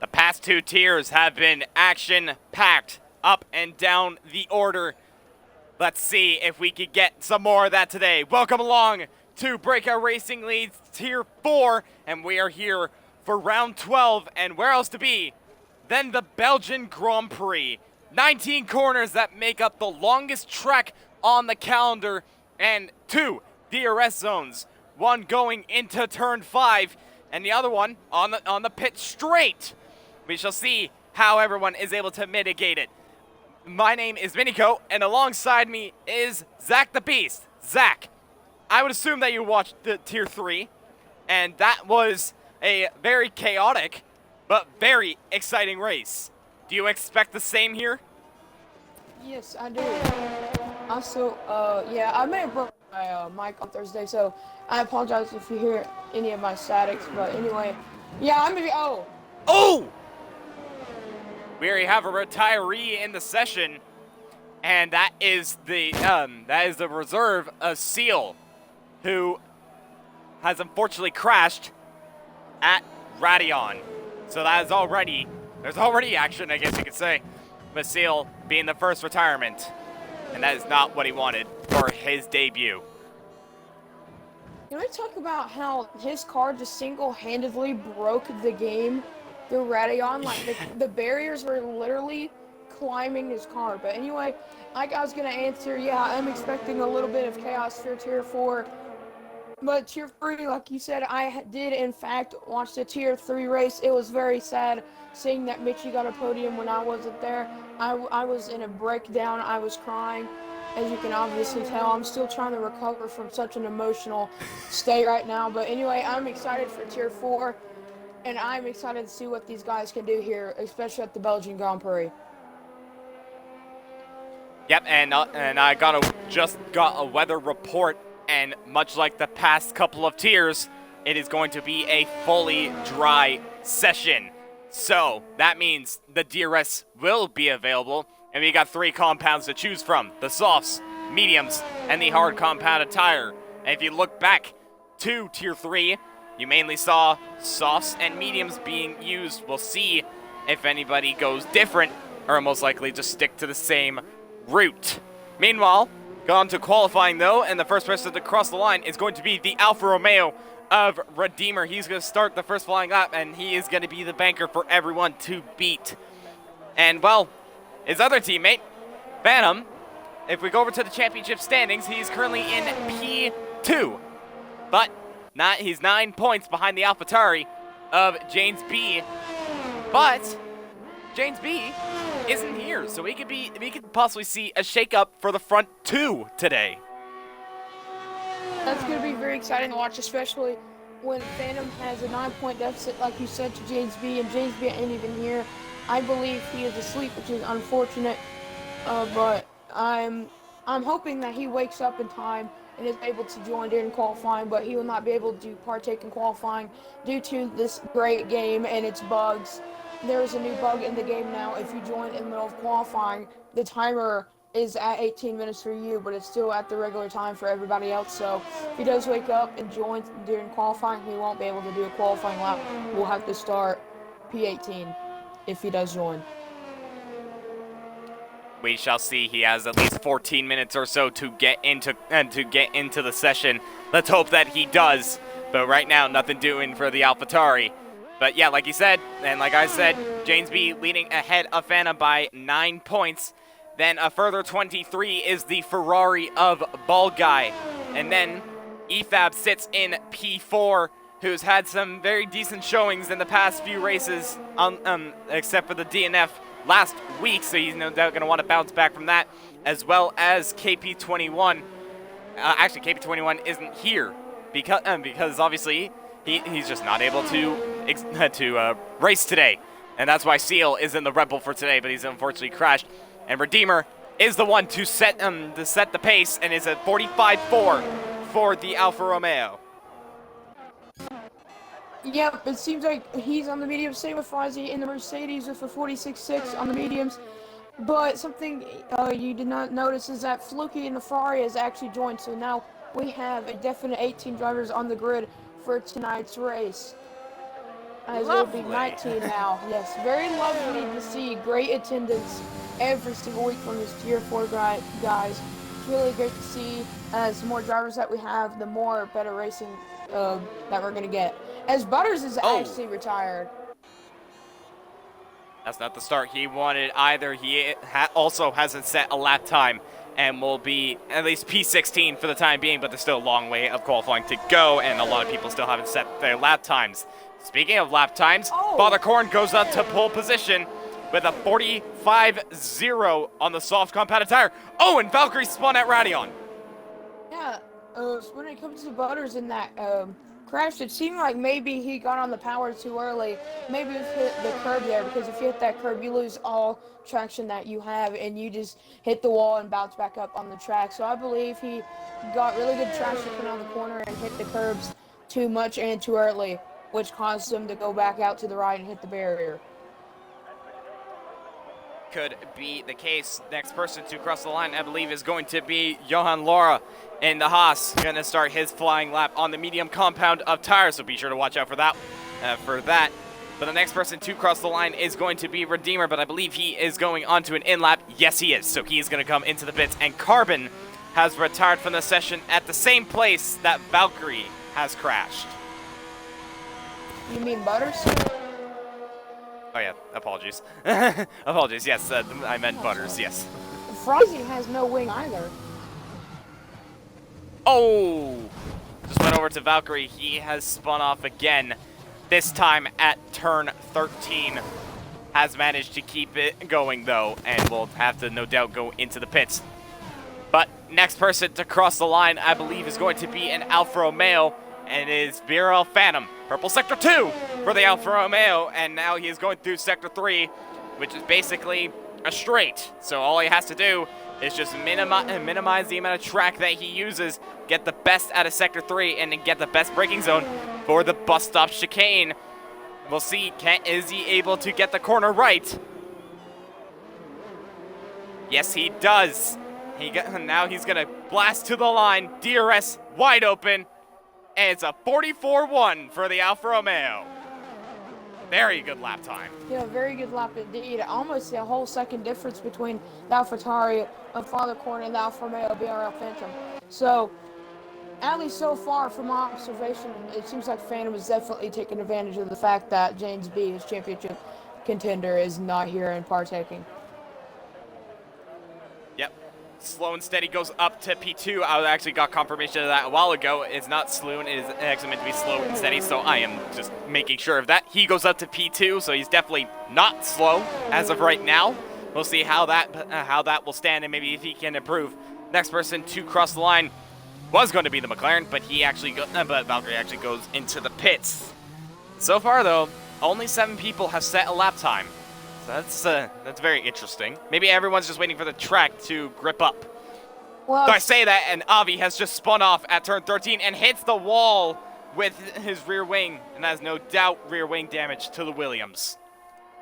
The past two tiers have been action-packed up and down the order. Let's see if we could get some more of that today. Welcome along to Breakout Racing Leads Tier 4, and we are here for round 12, and where else to be than the Belgian Grand Prix. 19 corners that make up the longest track on the calendar, and two DRS zones. One going into turn 5, and the other one on the pit straight. We shall see how everyone is able to mitigate it. My name is Minico, and alongside me is Zach the Beast. Zach, I would assume that you watched the Tier 3, and that was a very chaotic but very exciting race. Do you expect the same here? Yes, I do. Also, yeah, I may have broke my mic on Thursday, so I apologize if you hear any of my statics. But anyway, yeah, I'm gonna be. Oh! We already have a retiree in the session, and that is the reserve of Seal, who has unfortunately crashed at Radion. So there's already action, I guess you could say. But Seal being the first retirement, and that is not what he wanted for his debut. Can we talk about how his car just single-handedly broke the game through Radion? Like the barriers were literally climbing his car. But anyway, like I was gonna answer, yeah, I'm expecting a little bit of chaos for Tier 4. But Tier 3, like you said, I did in fact watch the Tier 3 race. It was very sad seeing that Mitchie got a podium when I wasn't there. I was in a breakdown. I was crying. As you can obviously tell, I'm still trying to recover from such an emotional state right now. But anyway, I'm excited for Tier 4, and I'm excited to see what these guys can do here, especially at the Belgian Grand Prix. Yep, and I just got a weather report, and much like the past couple of tiers, it is going to be a fully dry session. So that means the DRS will be available, and we got 3 compounds to choose from: the softs, mediums, and the hard compounded tire. And if you look back to Tier 3, you mainly saw softs and mediums being used. We'll see if anybody goes different, or most likely just stick to the same route. Meanwhile, gone to qualifying though, and the first person to cross the line is going to be the Alfa Romeo of Redeemer. He's going to start the first flying lap, and he is going to be the banker for everyone to beat. And well, his other teammate, Phantom, if we go over to the championship standings, he's currently in P2. But he's 9 points behind the AlphaTauri of James B. But James B isn't here, so we could possibly see a shakeup for the front 2 today. That's going to be very exciting to watch, especially when Phantom has a 9-point deficit, like you said, to James B, and James B ain't even here. I believe he is asleep, which is unfortunate, but I'm hoping that he wakes up in time and is able to join during qualifying, but he will not be able to partake in qualifying due to this great game and its bugs. There is a new bug in the game now. If you join in the middle of qualifying, the timer is at 18 minutes for you, but it's still at the regular time for everybody else. So if he does wake up and join during qualifying, he won't be able to do a qualifying lap. We'll have to start P18 if he does join. We shall see. He has at least 14 minutes or so to get into the session. Let's hope that he does. But right now, nothing doing for the AlphaTauri. But yeah, like you said, and like I said, James B leading ahead of Fana by 9 points. Then a further 23 is the Ferrari of Ball Guy. And then EFAB sits in P4, who's had some very decent showings in the past few races, except for the DNF last week, so he's no doubt going to want to bounce back from that, as well as KP21. Actually, KP21 isn't here because obviously he's just not able to race today, and that's why Seal is in the Red Bull for today, but he's unfortunately crashed. And Redeemer is the one to set the pace, and is at 45.4 for the Alfa Romeo. Yep, it seems like he's on the medium. Same with Fozzie in the Mercedes with a 46.6 on the mediums. But something you did not notice is that Fluky and the Ferrari has actually joined. So now we have a definite 18 drivers on the grid for tonight's race. as it will be Lovely. 19 now. Yes, very lovely to see. Great attendance every single week from these Tier 4 guys. It's really great to see. As the more drivers that we have, the more better racing that we're going to get. As Butters is Oh. actually retired. That's not the start he wanted either. He also hasn't set a lap time and will be at least P16 for the time being, but there's still a long way of qualifying to go, and a lot of people still haven't set their lap times. Speaking of lap times, Father Korn goes up to pole position with a 45-0 on the soft compounded tire. Oh, and Valkyrie spun at Radeon. Yeah, when it comes to Butters in that crash, it seemed like maybe he got on the power too early. Maybe it hit the curb there, because if you hit that curb, you lose all traction that you have, and you just hit the wall and bounce back up on the track. So I believe he got really good traction coming on the corner and hit the curbs too much and too early, which caused him to go back out to the right and hit the barrier. Could be the case. Next person to cross the line, I believe, is going to be Johan Laura in the Haas. Going to start his flying lap on the medium compound of tires, so be sure to watch out for that. But the next person to cross the line is going to be Redeemer, but I believe he is going onto an in-lap. Yes, he is. So he is going to come into the pits, and Carbon has retired from the session at the same place that Valkyrie has crashed. You mean Butters? Oh yeah, apologies. Apologies, yes, I meant Butters, yes. Frozzy has no wing either. Oh! Just went over to Valkyrie. He has spun off again, this time at turn 13. Has managed to keep it going, though, and will have to, no doubt, go into the pits. But next person to cross the line, I believe, is going to be an Alfa Romeo, and it is BRL Phantom. Purple Sector 2 for the Alfa Romeo, and now he is going through Sector 3, which is basically a straight. So all he has to do is just minimize the amount of track that he uses, get the best out of Sector 3, and then get the best braking zone for the bus stop chicane. We'll see, is he able to get the corner right? Yes, he does. Now he's going to blast to the line, DRS wide open. And it's a 44-1 for the Alfa Romeo. Very good lap time. Yeah, very good lap indeed. Almost a whole second difference between the AlphaTauri of Father Korn and the Alfa Romeo BRL Phantom. So, at least so far from my observation, it seems like Phantom is definitely taking advantage of the fact that James B, his championship contender, is not here and partaking. Yep. Slow and Steady goes up to P2. I actually got confirmation of that a while ago. It's not Sloan. It is actually meant to be Slow and Steady, so I am just making sure of that. He goes up to P2, so he's definitely not slow as of right now. We'll see how that will stand and maybe if he can improve. Next person to cross the line was going to be the McLaren, but Valkyrie actually goes into the pits. So far, though, only 7 people have set a lap time. So that's very interesting. Maybe everyone's just waiting for the track to grip up. Well, So I say that, and Avi has just spun off at turn 13 and hits the wall with his rear wing, and that is no doubt rear wing damage to the Williams.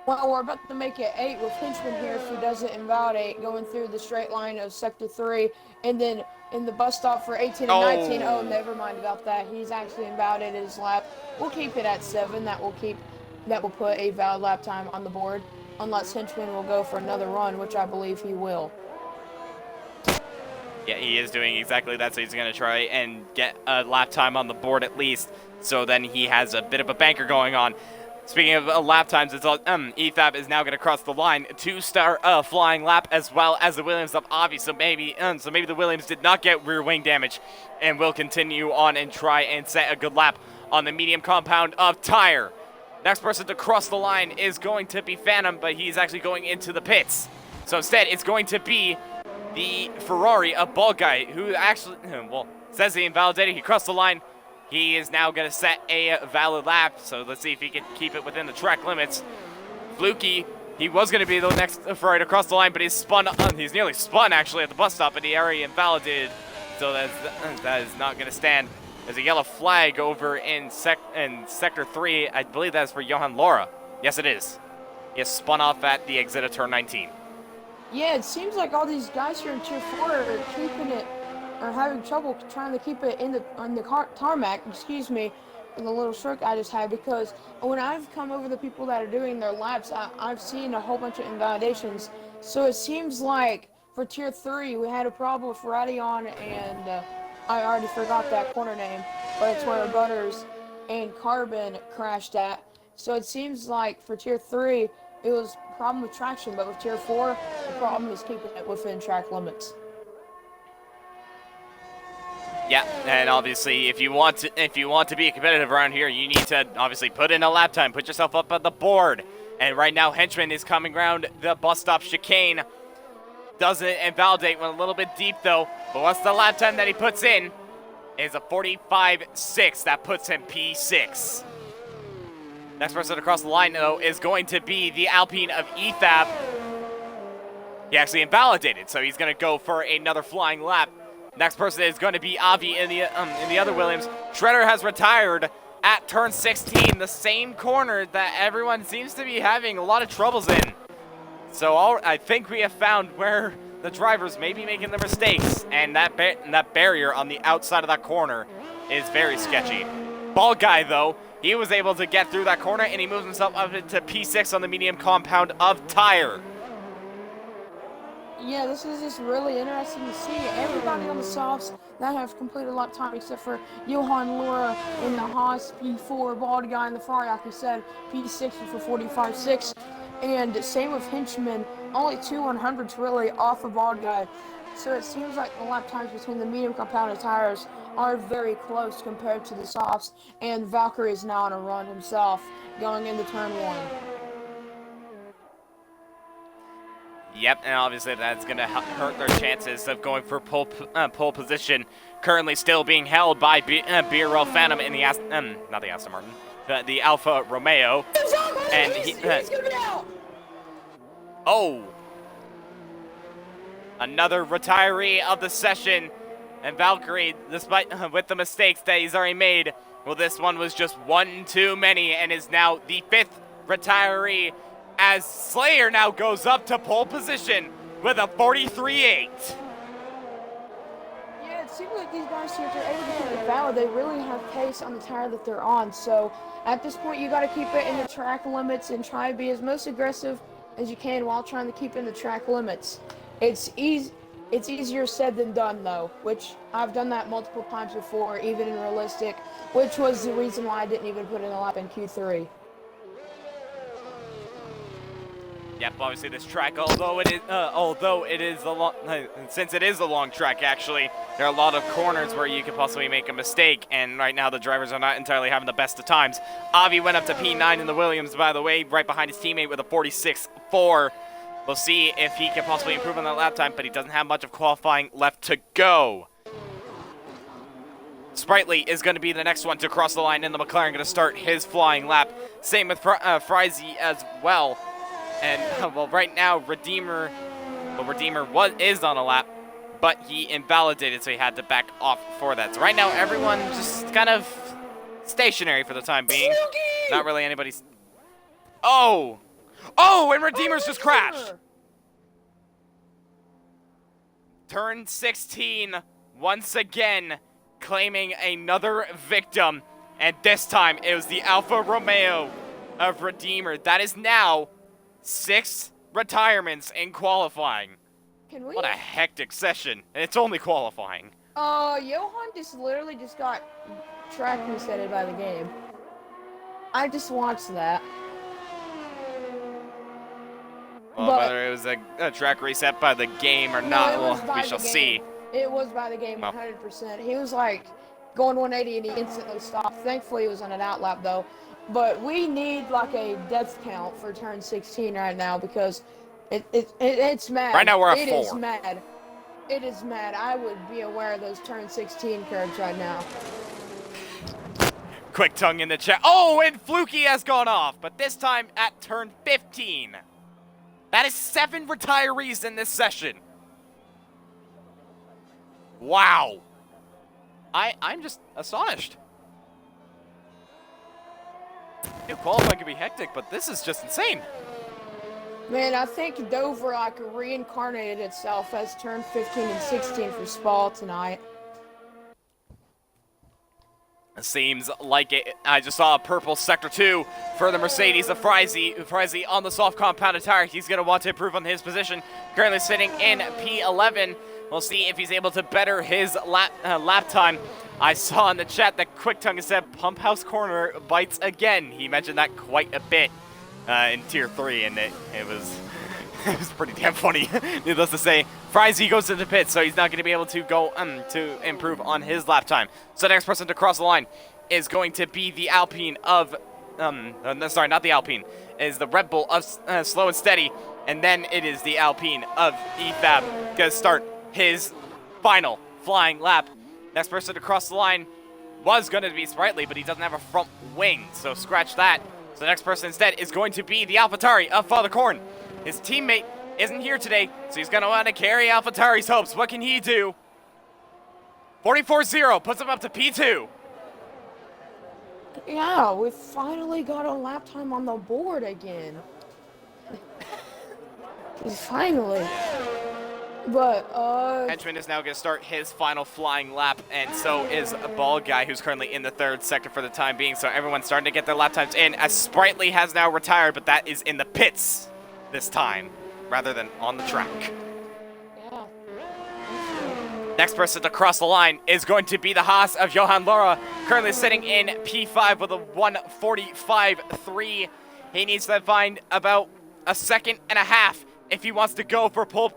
Well, we're about to make it 8 with Hinchman here if he doesn't invalidate, going through the straight line of Sector 3, and then in the bus stop for 18 and 19. Oh, never mind about that. He's actually invalidated his lap. We'll keep it at 7. That will put a valid lap time on the board, unless Hinchman will go for another run, which I believe he will. Yeah, he is doing exactly that, so he's going to try and get a lap time on the board at least, so then he has a bit of a banker going on. Speaking of lap times, ETHAP is now going to cross the line to start a flying lap as well as the Williams of Avi, so maybe the Williams did not get rear wing damage and will continue on and try and set a good lap on the medium compound of tire. Next person to cross the line is going to be Phantom, but he's actually going into the pits. So instead, it's going to be the Ferrari of Ball Guy, who actually, says he invalidated. He crossed the line. He is now going to set a valid lap, so let's see if he can keep it within the track limits. Fluky, he was going to be the next Ferrari to cross the line, but he's nearly spun actually at the bus stop, and he already invalidated, so that is not going to stand. There's a yellow flag over in Sector 3. I believe that's for Johan Laura. Yes, it is. He has spun off at the exit of turn 19. Yeah, it seems like all these guys here in Tier 4 are having trouble trying to keep it on the tarmac, the little stroke I just had, because when I've come over the people that are doing their laps, I've seen a whole bunch of invalidations. So it seems like for Tier 3, we had a problem with Radion and I already forgot that corner name, but it's where Butters and Carbon crashed at. So it seems like for Tier 3, it was a problem with traction, but with Tier 4, the problem is keeping it within track limits. Yeah, and obviously, if you want to be competitive around here, you need to obviously put in a lap time, put yourself up on the board. And right now, Henchman is coming around the bus stop chicane. Doesn't invalidate, went a little bit deep though. But what's the lap time that he puts in? Is a 45.6. That puts him P6. Next person across the line though is going to be the Alpine of Ethap. He actually invalidated, so he's going to go for another flying lap. Next person is going to be Avi in the other Williams. Shredder has retired at turn 16, the same corner that everyone seems to be having a lot of troubles in. So I think we have found where the drivers may be making their mistakes, and that barrier on the outside of that corner is very sketchy. Ball Guy, though, he was able to get through that corner, and he moves himself up into P6 on the medium compound of tire. Yeah, this is just really interesting to see. Everybody on the softs that have completed lap time except for Johan Laura in the Haas P4, Bald Guy in the Ferrari, like we said, P6 for 45.6. And same with Henchman, only 2 100s really off of Bald Guy. So it seems like the lap times between the medium compounded tires are very close compared to the softs. And Valkyrie is now on a run himself going into turn 1. Yep, and obviously that's going to hurt their chances of going for pole position. Currently still being held by BRL Phantom in the not the Aston Martin, the Alfa Romeo. And he's gonna be out. Oh, another retiree of the session, and Valkyrie, despite with the mistakes that he's already made, well, this one was just one too many, and is now the 5th retiree, as Slayer now goes up to pole position with a 43.8. Yeah, it seems like these guys here, if they're able to keep it valid, they really have pace on the tire that they're on. So at this point, you got to keep it in the track limits and try to be as most aggressive as you can while trying to keep in the track limits. It's easier said than done, though, which I've done that multiple times before, even in realistic, which was the reason why I didn't even put in a lap in Q3. Yep, obviously this track, although it is a long, since it is a long track, actually, there are a lot of corners where you could possibly make a mistake, and right now the drivers are not entirely having the best of times. Avi went up to P9 in the Williams, by the way, right behind his teammate with a 46.4. We'll see if he can possibly improve on that lap time, but he doesn't have much of qualifying left to go. Sprightly is going to be the next one to cross the line, and the McLaren going to start his flying lap. Same with Frizy as well. And, well, right now, Redeemer is on a lap, but he invalidated, so he had to back off for that. So right now, everyone just kind of stationary for the time being. Not really anybody's... Oh! Oh, and Redeemer's just crashed! Turn 16, once again, claiming another victim. And this time, it was the Alfa Romeo of Redeemer. That is now 6 retirements in qualifying. What a hectic session, and it's only qualifying. Johan literally just got track resetted by the game. I just watched that. Well, whether it was a track reset by the game or not, well, we shall see. It was by the game, 100%. He was like going 180 and he instantly stopped. Thankfully, he was on an outlap though. But we need like a death count for turn 16 right now because it's mad. Right now we're at 4. It is mad. It is mad. I would be aware of those turn 16 curves right now. Quick tongue in the chat. Oh, and Fluky has gone off, but this time at turn 15. That is 7 retirees in this session. Wow. I'm just astonished. New qualifying can be hectic, but this is just insane. Man, I think Dover like reincarnated itself as turn 15 and 16 for Spa tonight. Seems like it. I just saw a purple sector 2 for the Mercedes of Frizy on the soft compounded tire. He's going to want to improve on his position. Currently sitting in P11. We'll see if he's able to better his lap time. I saw in the chat that Quick Tongue said Pump House Corner bites again. He mentioned that quite a bit in Tier 3, and it was it was pretty damn funny. Needless to say, Frizy goes to the pit, so he's not going to be able to go to improve on his lap time. So the next person to cross the line is going to be the Alpine of, sorry, not the Alpine, is the Red Bull of Slow and Steady, and then it is the Alpine of EFAB going to start his final flying lap. Next person to cross the line was going to be Sprightly, but he doesn't have a front wing, so scratch that. So the next person instead is going to be the AlphaTauri of Father Corn. His teammate isn't here today, so he's going to want to carry AlphaTauri's hopes. What can he do? 44-0 puts him up to P2. Yeah, we finally got a lap time on the board again. Finally. But, Henchman is now going to start his final flying lap, and so is a Ball Guy, who's currently in the third sector for the time being. So everyone's starting to get their lap times in, as Sprightly has now retired, but that is in the pits this time, rather than on the track. Yeah. Next person to cross the line is going to be the Haas of Johan Laura, currently sitting in P5 with a 1:45.3. He needs to find about a second and a half if he wants to go for pole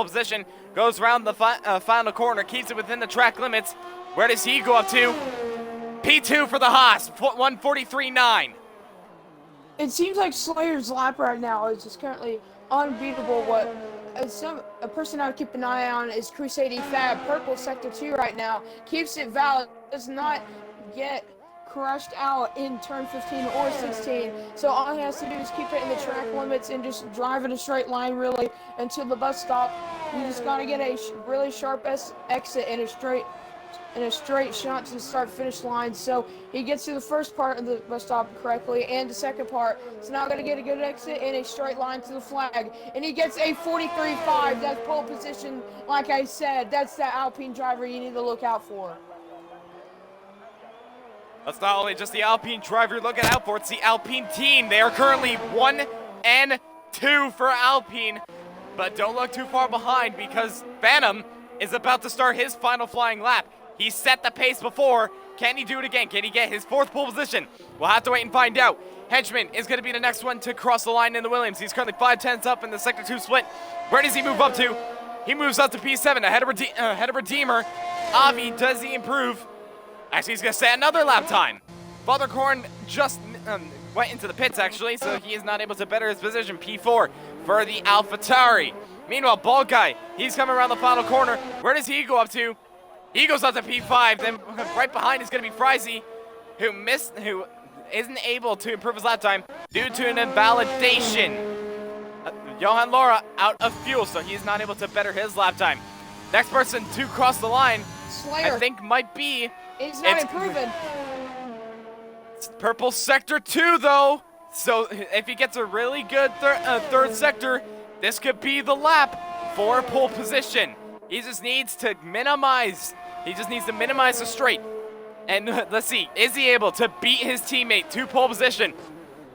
position. Goes around the final corner, keeps it within the track limits. Where does he go up to? P2 for the Haas, 1:43.9. It seems like Slayer's lap right now is just currently unbeatable. What a person I would keep an eye on is Crusade Fab, purple sector 2 right now. Keeps it valid, does not get crushed out in turn 15 or 16. So all he has to do is keep it in the track limits and just drive in a straight line really until the bus stop. You just gotta get a really sharp exit in a straight shot to the start-finish line. So he gets to the first part of the bus stop correctly and the second part. So now going to get a good exit in a straight line to the flag. And he gets a 43.5. That's pole position. Like I said, that's the Alpine driver you need to look out for. That's not only just the Alpine driver you're looking out for, it's the Alpine team. They are currently 1 and 2 for Alpine. But don't look too far behind, because Phantom is about to start his final flying lap. He set the pace before. Can he do it again? Can he get his 4th pole position? We'll have to wait and find out. Henchman is going to be the next one to cross the line in the Williams. He's currently 5/10 up in the sector 2 split. Where does he move up to? He moves up to P7 ahead of Redeemer. Avi, does he improve? Actually, he's going to set another lap time. Father Corn just went into the pits, actually, so he is not able to better his position. P4 for the AlphaTauri. Meanwhile, Ball Guy, he's coming around the final corner. Where does he go up to? He goes up to P5. Then right behind is going to be Frizy, who isn't able to improve his lap time due to an invalidation. Johan Laura out of fuel, so he's not able to better his lap time. Next person to cross the line, Slayer. I think might be... It's not improving. It's purple sector 2, though. So if he gets a really good third sector, this could be the lap for pole position. He just needs to minimize. He just needs to minimize the straight. And let's see, is he able to beat his teammate to pole position?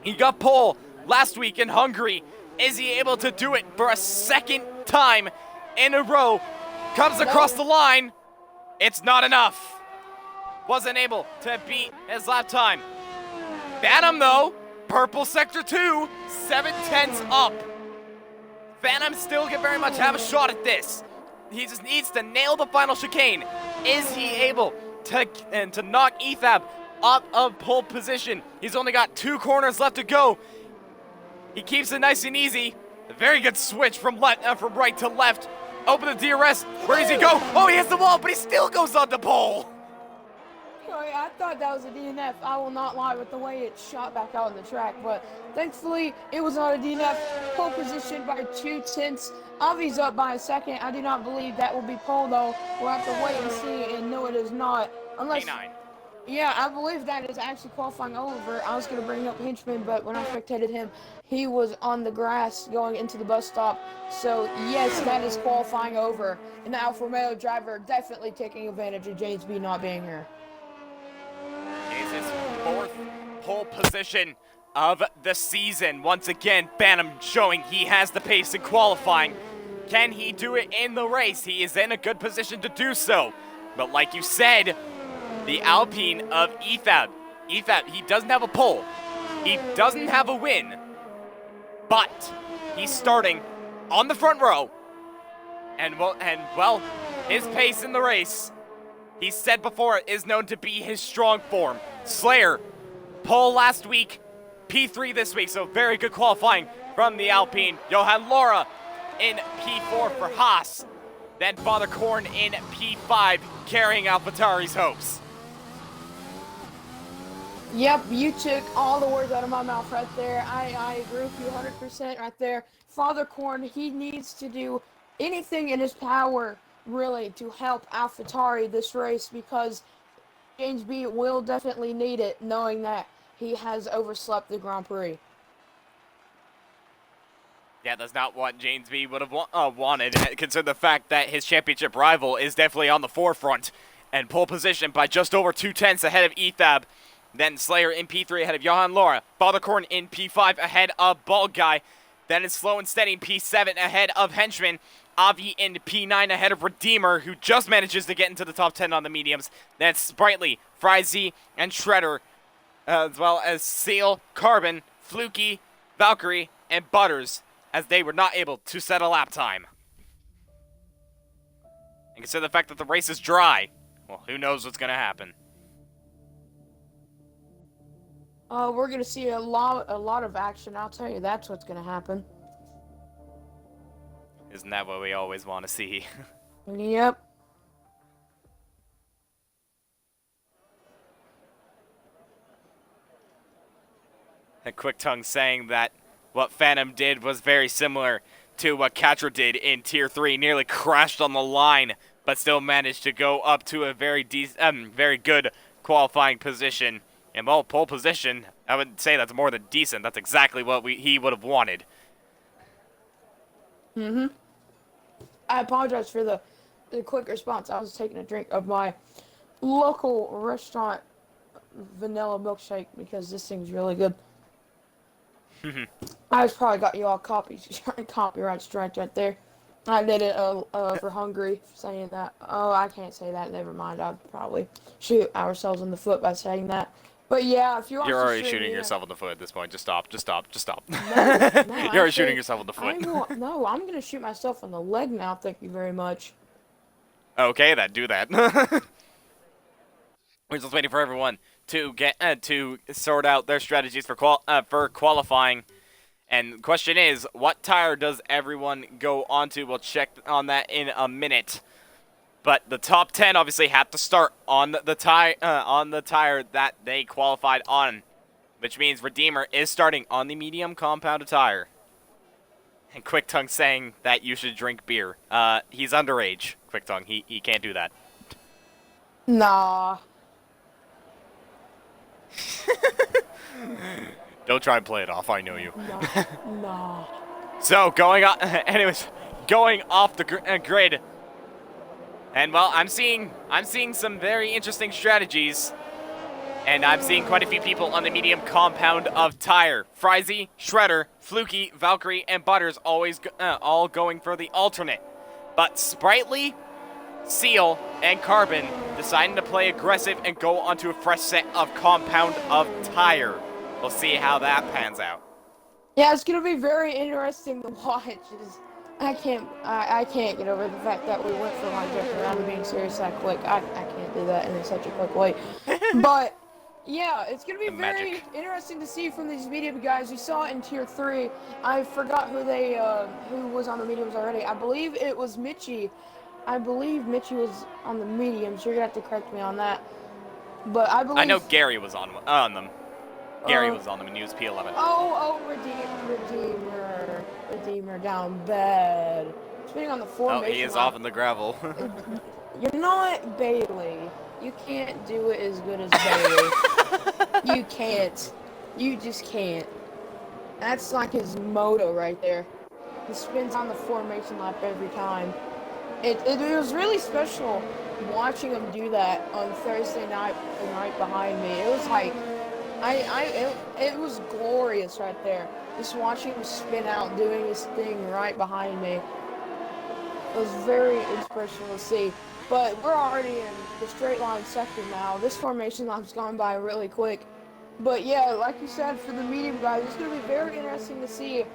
He got pole last week in Hungary. Is he able to do it for a second time in a row? Comes across the line. It's not enough. Wasn't able to beat his lap time. Phantom, though, purple sector 2, 7/10 up. Phantom still can very much have a shot at this. He just needs to nail the final chicane. Is he able to knock EFAB out of pole position? He's only got 2 corners left to go. He keeps it nice and easy. A very good switch from right to left. Open the DRS. Where does he go? Oh, he hits the wall, but he still goes on the pole. I thought that was a DNF. I will not lie with the way it shot back out on the track, but thankfully it was not a DNF. Pole position by 2/10. Avi's up by a second. I do not believe that will be pole, though. We'll have to wait and see, and no, it is not. Unless, A9. Yeah, I believe that is actually qualifying over. I was going to bring up Henchman, but when I spectated him, he was on the grass going into the bus stop. So, yes, that is qualifying over. And the Alfa Romeo driver definitely taking advantage of James B not being here. pole position of the season. Once again, Phantom showing he has the pace in qualifying. Can he do it in the race? He is in a good position to do so. But like you said, the Alpine of Ethab, he doesn't have a pole. He doesn't have a win. But he's starting on the front row. And well, his pace in the race, he said before, is known to be his strong form. Slayer, pole last week, P3 this week, so very good qualifying from the Alpine. Johan Laura in P4 for Haas. Then Father Korn in P5, carrying AlphaTauri's hopes. Yep, you took all the words out of my mouth right there. I agree with you 100% right there. Father Korn, he needs to do anything in his power, really, to help AlphaTauri this race, because James B will definitely need it, knowing that he has overslept the Grand Prix. Yeah, that's not what James B would have wanted, considering the fact that his championship rival is definitely on the forefront and pole position by just over 2/10 ahead of Ethab. Then Slayer in P3 ahead of Johan Laura. Father Korn in P5 ahead of Bald Guy. Then it's slow and steady in P7 ahead of Henchman. Avi in P9 ahead of Redeemer, who just manages to get into the top 10 on the mediums. Then Sprightly, Frizy, and Shredder, as well as Seal, Carbon, Fluky, Valkyrie, and Butters, as they were not able to set a lap time. And consider the fact that the race is dry. Well, who knows what's going to happen. We're going to see a lot of action. I'll tell you, that's what's going to happen. Isn't that what we always want to see? Yep. And Quick Tongue saying that what Phantom did was very similar to what Katra did in Tier 3. Nearly crashed on the line, but still managed to go up to a very good qualifying position. And, well, pole position, I would say that's more than decent. That's exactly what he would have wanted. Mm-hmm. I apologize for the quick response. I was taking a drink of my local restaurant vanilla milkshake because this thing's really good. I just probably got you all copyright strike right there. I did it for Hungary saying that. Oh, I can't say that. Never mind. I'd probably shoot ourselves in the foot by saying that. But yeah, if you want You're to already shooting yourself in the foot at this point. Just stop. No, You're already shooting yourself in the foot. No, I'm going to shoot myself in the leg now. Thank you very much. Okay, then do that. We're just waiting for everyone to get to sort out their strategies for qualifying. And the question is, what tire does everyone go onto? We'll check on that in a minute. But the top 10 obviously have to start on the tire that they qualified on, which means Redeemer is starting on the medium compounded tire. And Quick Tongue saying that you should drink beer. He's underage, Quick Tongue. He can't do that. Nah. Don't try and play it off. I know you. Nah. So going on, anyways, going off the grid. And well, I'm seeing some very interesting strategies, and I'm seeing quite a few people on the medium compound of tire. Frizy, Shredder, Fluky, Valkyrie, and Butters all going for the alternate. But Sprightly, Seal, and Carbon deciding to play aggressive and go onto a fresh set of compound of tire. We'll see how that pans out. Yeah, it's gonna be very interesting to watch. I can't get over the fact that we went from like joking around to being serious that quick. I can't do that in such a quick way. But yeah, it's gonna be very interesting to see from these medium guys. We saw it in Tier 3. I forgot who was on the mediums already. I believe it was Mitchie. I believe Mitchie was on the mediums. You're gonna have to correct me on that. But I believe I know Gary was on them. Gary was on them, and he was P11. Redeemer down bad. Spinning on the formation. Oh, he is off in the gravel. You're not Bailey. You can't do it as good as Bailey. You can't. You just can't. That's like his motto right there. He spins on the formation lap every time. It was really special watching him do that on Thursday night right behind me. It was like It was glorious right there. Just watching him spin out, doing his thing right behind me. It was very inspirational to see. But we're already in the straight line sector now. This formation lap's gone by really quick. But yeah, like you said, for the medium guys, it's going to be very interesting to see.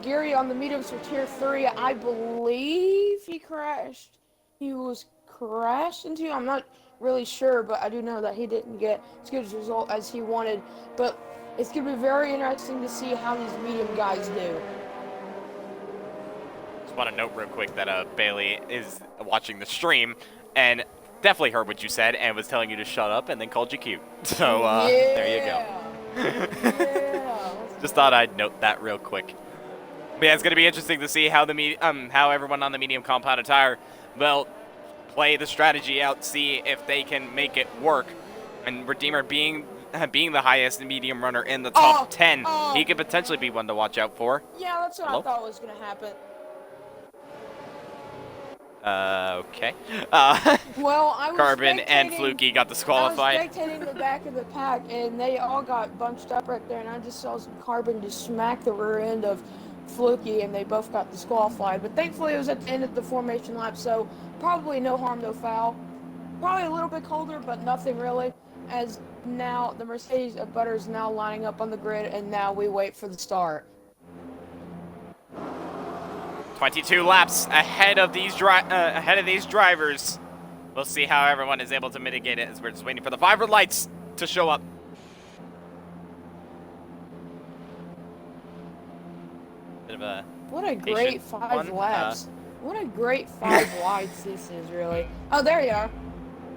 Gary on the mediums for tier 3, I believe he crashed. He was crashed into. I'm not really sure, but I do know that he didn't get as good a result as he wanted. But it's going to be very interesting to see how these medium guys do. Just want to note real quick that Bailey is watching the stream and definitely heard what you said and was telling you to shut up and then called you cute. So there you go. Yeah. Just thought I'd note that real quick. But yeah, it's going to be interesting to see how how everyone on the medium compound tire will play the strategy out, see if they can make it work. And Redeemer being the highest medium runner in the top 10, he could potentially be one to watch out for. Yeah, that's what I thought was going to happen. Okay. Well, I was Carbon and Fluky got disqualified. I was spectating the back of the pack, and they all got bunched up right there, and I just saw some Carbon just smack the rear end of Fluky, and they both got disqualified. But thankfully, it was at the end of the formation lap, so probably no harm, no foul. Probably a little bit colder, but nothing really, as now the Mercedes of Butter is now lining up on the grid, and now we wait for the start. 22 laps ahead of these drivers. We'll see how everyone is able to mitigate it as we're just waiting for the 5 red lights to show up. Bit of a what a great 5 laps. What a great 5 wides this is, really. Oh, there you are.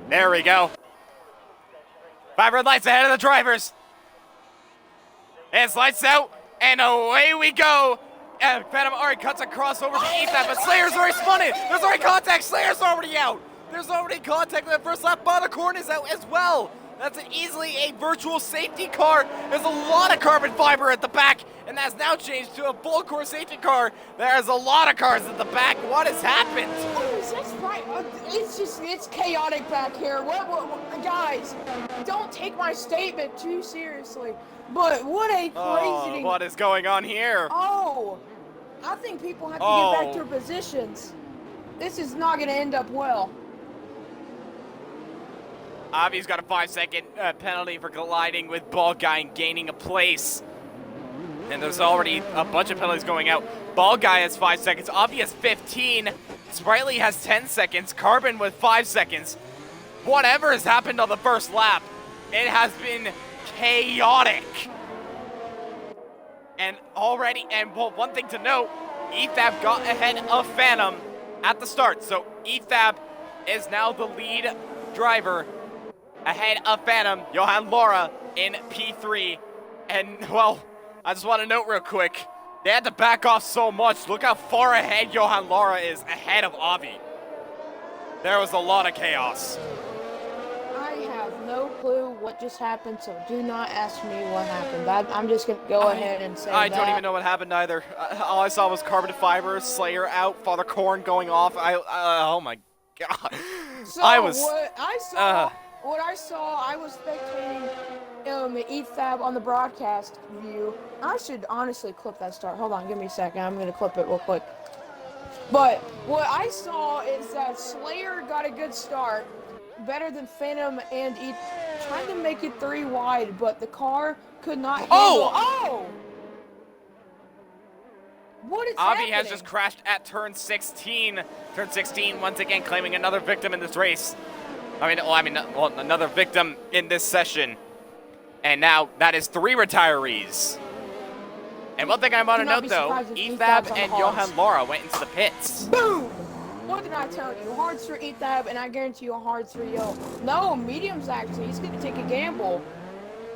There we go. 5 red lights ahead of the drivers. It's lights out, and away we go. And Phantom already cuts across over to Ethan, but Slayer's already spun it. There's already contact. Slayer's already out. There's already contact. The first lap by the corner is out as well. That's easily a virtual safety car. There's a lot of carbon fiber at the back, and that's now changed to a full core safety car. There's a lot of cars at the back. What has happened? Oh, that's right. It's chaotic back here. What, guys, don't take my statement too seriously. But what a crazy... what is going on here? Oh, I think people have to get back to their positions. This is not going to end up well. Avi's got a 5-second penalty for colliding with Ball Guy and gaining a place. And there's already a bunch of penalties going out. Ball Guy has 5 seconds. Avi has 15. Sprightly has 10 seconds. Carbon with 5 seconds. Whatever has happened on the first lap, it has been chaotic. And well, one thing to note, Ethab got ahead of Phantom at the start. So Ethab is now the lead driver ahead of Phantom, Johan Laura in P3. And, well, I just want to note real quick, they had to back off so much. Look how far ahead Johan Laura is ahead of Avi. There was a lot of chaos. I have no clue what just happened, so do not ask me what happened. I'm just going to go ahead and say I don't even know what happened either. All I saw was carbon fiber, Slayer out, Father Corn going off. Oh my god. So What I was spectating Ethab on the broadcast view. I should honestly clip that start. Hold on, give me a second. I'm going to clip it real quick. But what I saw is that Slayer got a good start, better than Phantom and trying to make it 3 wide, but the car could not handle. What is Avi happening? has just crashed at turn 16. Turn 16 once again claiming another victim in this race. Another victim in this session. And now that is 3 retirees. And one thing I want to note though, Ethab and Johan Laura went into the pits. Boom! What did I tell you? Hards for Ethab, and I guarantee you hards for Yo. No, mediums actually. He's going to take a gamble.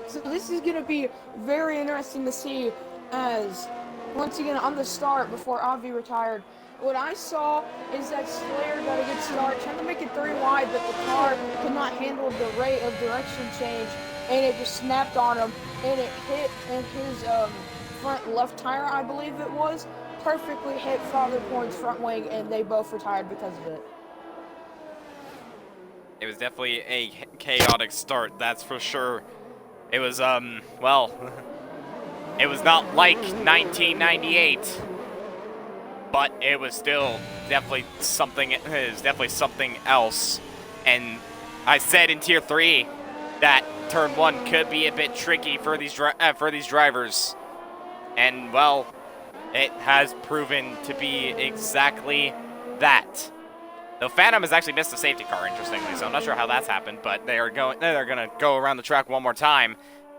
So this is going to be very interesting to see as, once again, on the start before Avi retired. What I saw is that Slayer got a good start, trying to make it 3 wide, but the car could not handle the rate of direction change, and it just snapped on him, and it hit in his front left tire, I believe it was. Perfectly hit Father Corn's front wing, and they both retired because of it. It was definitely a chaotic start, that's for sure. It was, well, it was not like 1998, but it was still definitely something, it is definitely something else. And I said in Tier 3 that Turn 1 could be a bit tricky for these drivers. And, well, it has proven to be exactly that. The Phantom has actually missed the safety car, interestingly, so I'm not sure how that's happened, but they're gonna go around the track one more time,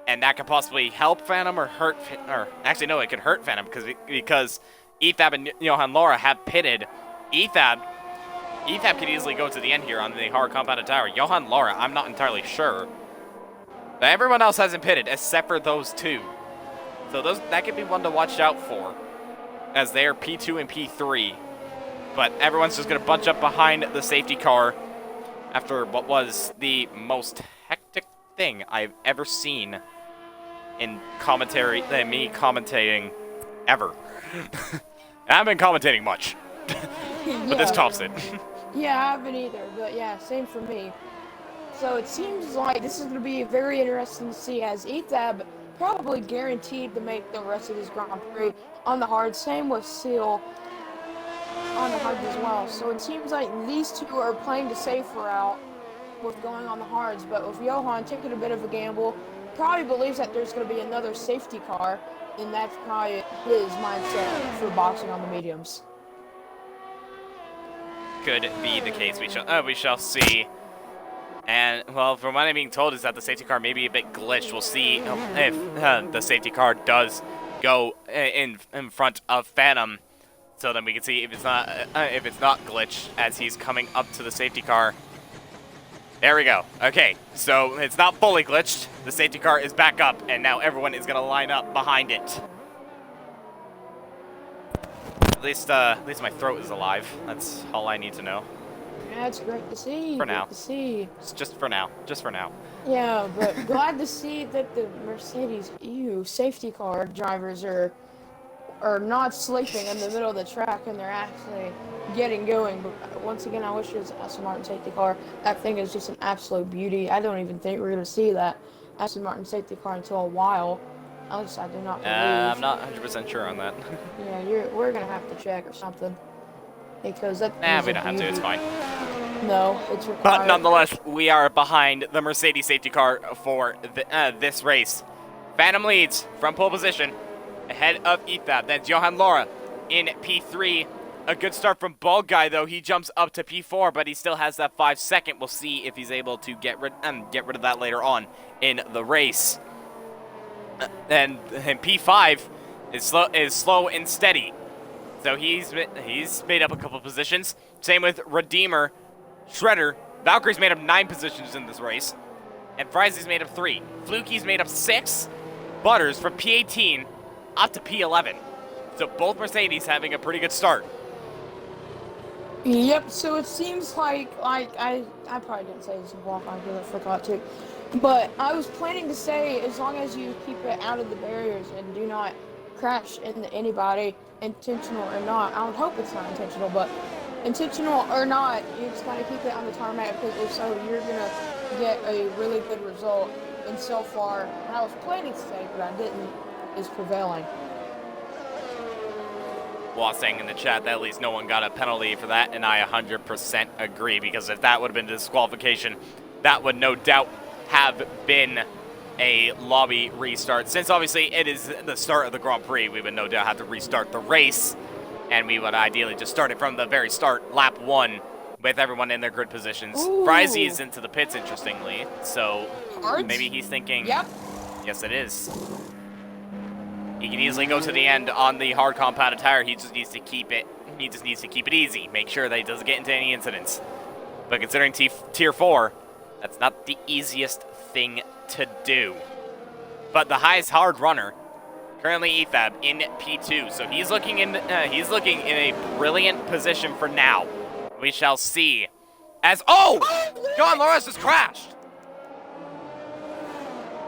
and that could possibly help Phantom or hurt, or actually no, it could hurt Phantom because Ethab and Johan Laura have pitted. Ethab could easily go to the end here on the hard compounded tower. Johan Laura, I'm not entirely sure, but everyone else hasn't pitted except for those two, so that could be one to watch out for, as they are P2 and P3. But everyone's just going to bunch up behind the safety car after what was the most hectic thing I've ever seen in commentary, me commentating ever. I haven't been commentating much, but this tops it. Yeah, I haven't either, but yeah, same for me. So it seems like this is going to be very interesting to see, as Ethab probably guaranteed to make the rest of this Grand Prix on the hard. Same with Seal on the hards as well. So it seems like these two are playing the safe route with going on the hards, but with Johan taking a bit of a gamble, probably believes that there's going to be another safety car, and that's probably his mindset for boxing on the mediums. Could be the case. We shall see. And, well, from what I'm being told is that the safety car may be a bit glitched. We'll see if the safety car does go in front of Phantom. So then we can see if it's not glitched as he's coming up to the safety car. There we go. Okay, so it's not fully glitched. The safety car is back up, and now everyone is gonna line up behind it. At least my throat is alive. That's all I need to know. That's great to see. For now. Great to see. Just for now. Just for now. Yeah, but glad to see that the Mercedes safety car drivers are not sleeping in the middle of the track, and they're actually getting going. But once again, I wish it was Aston Martin safety car. That thing is just an absolute beauty. I don't even think we're going to see that Aston Martin safety car until a while. At least I do not believe. I'm not 100% sure on that. Yeah, we're going to have to check or something. Because that we don't have to. It's fine. No, it's required. But nonetheless, we are behind the Mercedes safety car for this race. Phantom leads from pole position, ahead of Ethab. Then Johan Laura in P3. A good start from Bald Guy, though. He jumps up to P4, but he still has that 5-second. We'll see if he's able to get rid of that later on in the race. And P5 is slow and steady. So he's made up a couple positions. Same with Redeemer, Shredder. Valkyrie's made up 9 positions in this race. And Fry's made up 3. Flukey's made up 6. Butters from P18 up to P11. So both Mercedes having a pretty good start. Yep, so it seems like I probably didn't say this in qualifying because I forgot to. But I was planning to say, as long as you keep it out of the barriers and do not crash into anybody, intentional or not. I would hope it's not intentional, but intentional or not, you just gotta keep it on the tarmac, because if so, you're gonna get a really good result. And so far, what I was planning to say, but I didn't, is prevailing. Well, saying in the chat that at least no one got a penalty for that, and I 100% agree, because if that would have been disqualification, that would no doubt have been a lobby restart. Since obviously it is the start of the Grand Prix, we would no doubt have to restart the race, and we would ideally just start it from the very start, lap 1, with everyone in their grid positions. Frizy is into the pits, interestingly, so maybe he's thinking, yep. Yes, it is. He can easily go to the end on the hard compounded tire. He just needs to keep it. He just needs to keep it easy. Make sure that he doesn't get into any incidents. But considering Tier 4, that's not the easiest thing to do. But the highest hard runner, currently Ethab in P2, so he's looking in a brilliant position for now. We shall see. As John Lawrence just crashed.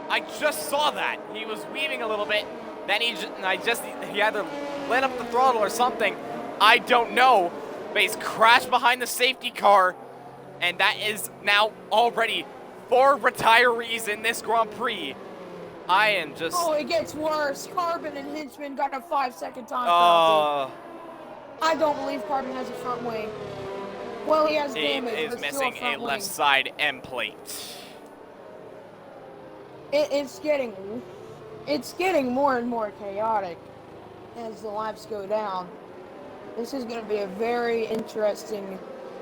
I just saw that. He was weaving a little bit. Then he either let up the throttle or something. I don't know. But he's crashed behind the safety car, and that is now already 4 retirees in this Grand Prix. I am just... Oh, it gets worse. Carbon and Hinchman got a 5-second time Oh, penalty. I don't believe Carbon has a front wing. Well, he has he damage, is but still missing a a front left wing. side end plate. It's getting more and more chaotic as the laps go down. This is going to be a very interesting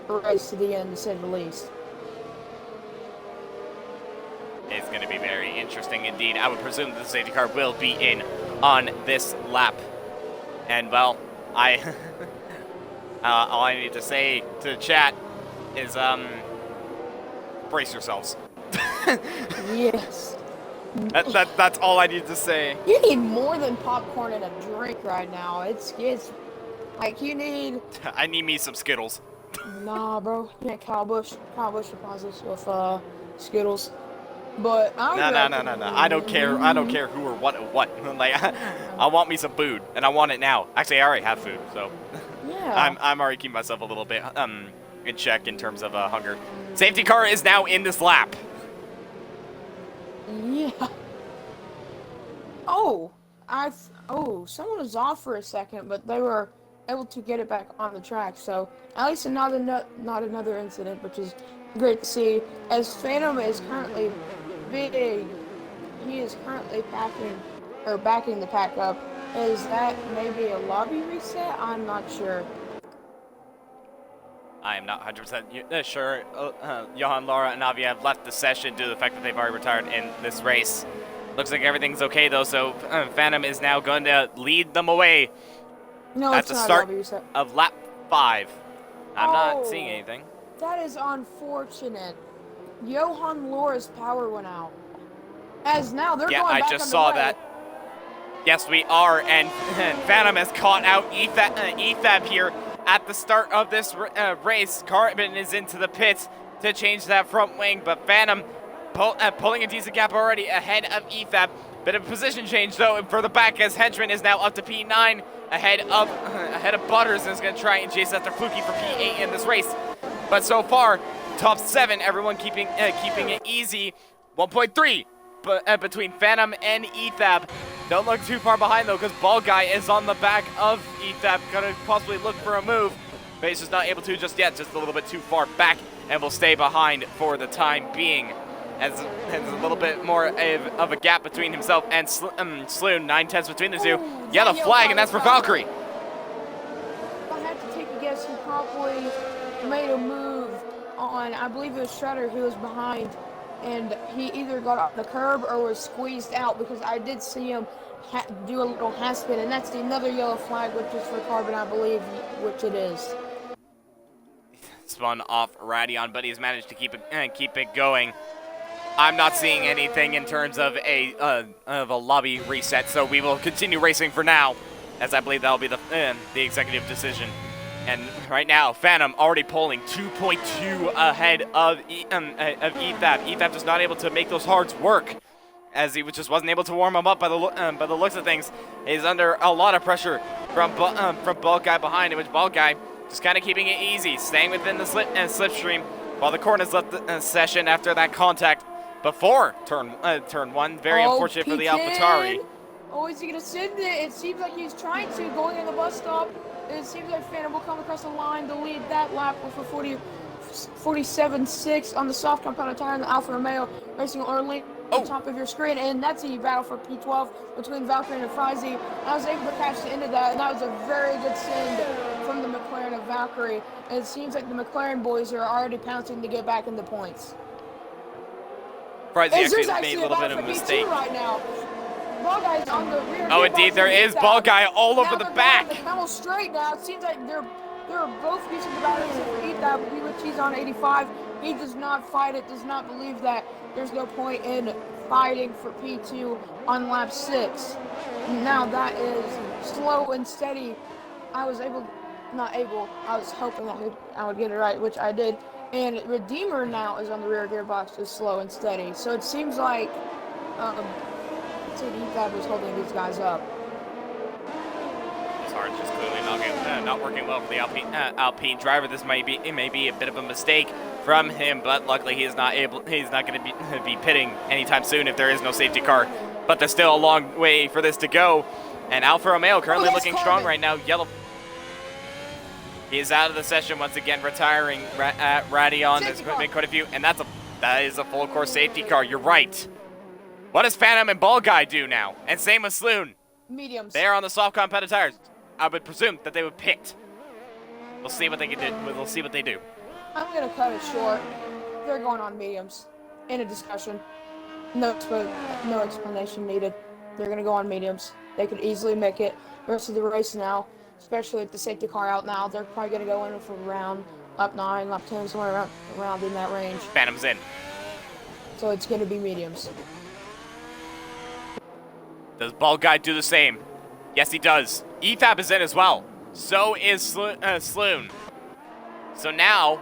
race to the end, to say the least. It's going to be very interesting indeed. I would presume the safety car will be in on this lap. And, well, all I need to say to the chat is, brace yourselves. Yes. That's all I need to say. You need more than popcorn and a drink right now. It's like you need... I need me some Skittles. Nah, bro. You can't Kyle Busch deposits with, Skittles. But No. I don't care who or what. Like, I want me some food, and I want it now. Actually, I already have food, so yeah. I'm already keeping myself a little bit in check in terms of hunger. Safety car is now in this lap. Yeah. Oh, someone was off for a second, but they were able to get it back on the track. So at least not another incident, which is great to see. As Phantom is currently big, he is currently backing the pack up. Is that maybe a lobby reset? I'm not sure. I am not 100% sure. Johan, Laura, and Avi have left the session due to the fact that they've already retired in this race. Looks like everything's okay, though, so Phantom is now going to lead them away No, at it's the not start a lobby reset. of lap 5. I'm not seeing anything. That is unfortunate. Johan Laura's power went out. As now they're Yeah, going I back just on saw the way. that. Yes, we are, and Phantom has caught out Ethab here at the start of this race. Carbon is into the pits to change that front wing, but Phantom pulling a decent gap already ahead of Ethab. Bit of position change though for the back as Henchman is now up to P9 ahead of Butters and is going to try and chase after Fluky for P8 in this race. But so far, top 7, everyone keeping it easy. 1.3 between Phantom and Ethab. Don't look too far behind though, because Ball Guy is on the back of Ethab, gonna possibly look for a move, but he's just not able to just yet, just a little bit too far back, and will stay behind for the time being. As a little bit more of a gap between himself and Sloon, 9/10 between the two. Yellow flag, and that's for Valkyrie. If I had to take a guess, he probably made a move on, I believe it was Shredder who was behind, and he either got off the curb or was squeezed out, because I did see him do a little half spin, and that's another yellow flag, which is for Carbon, I believe, which it is. Spun off Radion, but he's managed to keep it going. I'm not seeing anything in terms of a lobby reset, so we will continue racing for now, as I believe that'll be the executive decision. And right now, Phantom already pulling 2.2 ahead of Ethab. Ethab just not able to make those hards work, as he just wasn't able to warm him up by the looks of things. He's under a lot of pressure from Ball Guy behind him, which Ball Guy just kind of keeping it easy, staying within the slipstream, while the Corners left the session after that contact before turn 1. Very unfortunate for the AlphaTauri. Oh, is he gonna send it? It seems like he's trying to, going in the bus stop. It seems like Phantom will come across the line to lead that lap with a 47.6 on the soft compounded tire in the Alfa Romeo Racing Orly on top of your screen. And that's a battle for P12 between Valkyrie and Frizy. I was able to catch the end of that, and that was a very good send from the McLaren of Valkyrie. And it seems like the McLaren boys are already pouncing to get back in the points. Frizy actually made a little bit of a mistake. Right now. Ball Guy's on the rear. Oh, indeed, there is Ball Guy all over the back. The camel straight now. It seems like they're both using the batteries to eat that, which he's on 85. He does not fight it, does not believe that there's no point in fighting for P2 on lap 6. Now that is slow and steady. I was hoping that I would get it right, which I did. And Redeemer now is on the rear gearbox, is slow and steady. So it seems like Ethab is holding these guys up. Those car is just clearly not working well for the Alpine driver. This may be a bit of a mistake from him, but luckily he's not going to be pitting anytime soon if there is no safety car. But there's still a long way for this to go. And Alfa Romeo currently looking strong right now. Yellow. He is out of the session once again, retiring Radion. There's been quite a few, and that is a full course safety car. You're right. What does Phantom and Ball Guy do now? And same with Sloon. Mediums. They are on the soft compounded tires. I would presume that they would pit. We'll see what they can do. We'll see what they do. I'm gonna cut it short. They're going on mediums. In a discussion. No explanation needed. They're gonna go on mediums. They could easily make it the rest of the race now, especially with the safety car out now. They're probably gonna go in for around lap 9, lap 10, somewhere around in that range. Phantom's in. So it's gonna be mediums. Does Ball Guy do the same? Yes, he does. EFAP is in as well. So is Sloon. So now,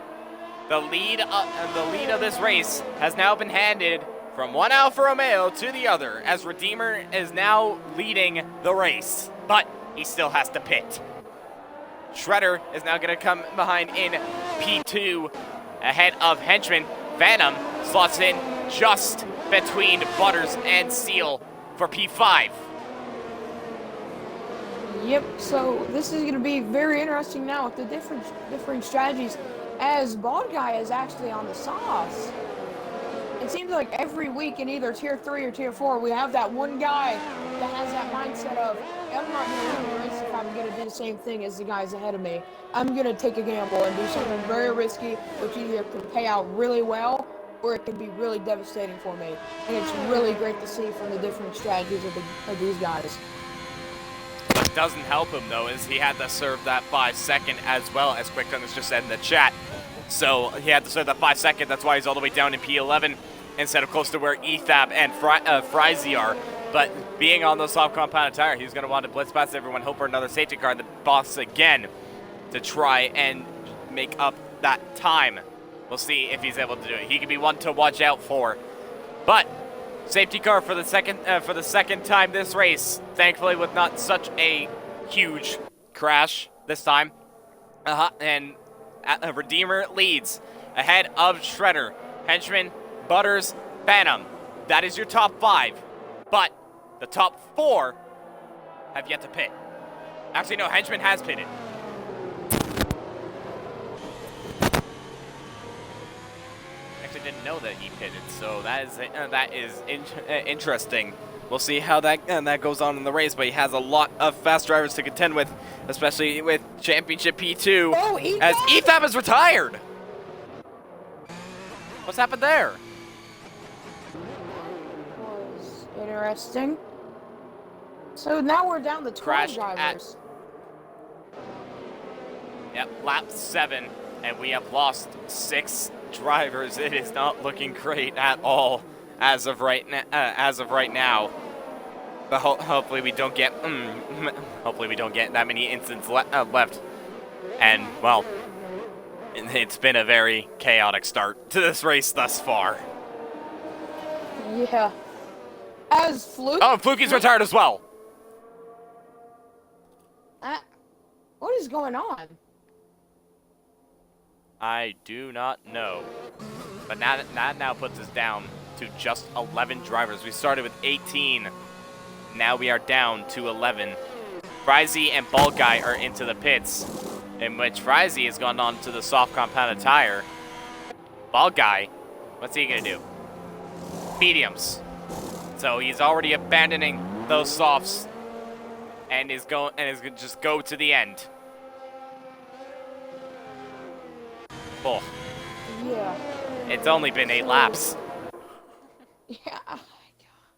the lead of this race has now been handed from one Alfa Romeo to the other, as Redeemer is now leading the race, but he still has to pit. Shredder is now going to come behind in P2, ahead of Henchman. Phantom slots in just between Butters and Seal for P5. Yep, so this is going to be very interesting now with the different strategies, as Bald Guy is actually on the sauce. It seems like every week in either Tier 3 or Tier 4, we have that one guy that has that mindset of, I'm not going to win the race if I'm going to do the same thing as the guys ahead of me. I'm going to take a gamble and do something very risky, which either can pay out really well or it can be really devastating for me. And it's really great to see from the different strategies of these guys. What doesn't help him, though, is he had to serve that 5-second as well, as QuickTime has just said in the chat. So he had to serve that 5-second. That's why he's all the way down in P11 instead of close to where Ethab and Frizy are. But being on the soft compounded tire, he's going to want to blitz past everyone, hope for another safety car in the box again to try and make up that time. We'll see if he's able to do it. He could be one to watch out for. But safety car for the second time this race, thankfully with not such a huge crash this time. And Redeemer leads ahead of Shredder, Henchman, Butters, Phantom. That is your top 5, but the top 4 have yet to pit. Actually, no, Henchman has pitted. Actually, didn't know that he pitted, so that is interesting. We'll see how that goes on in the race, but he has a lot of fast drivers to contend with, especially with Championship P2, as Ethab is retired. What's happened there? Was interesting. So now we're down to 12 drivers. Yep, lap 7, and we have lost 6 drivers. It is not looking great at all as of right now. But hopefully we don't get that many incidents left. And well, it's been a very chaotic start to this race thus far. Yeah. As Fluke. Oh, Fluky's retired as well. What is going on? I do not know. But that now puts us down to just 11 drivers. We started with 18. Now we are down to 11. Frizy and Ball Guy are into the pits, in which Frizy has gone on to the soft compounded tire. Ball Guy, what's he gonna do? Mediums. So he's already abandoning those softs and is gonna just go to the end. Oh. Yeah. It's only been 8 laps. Yeah.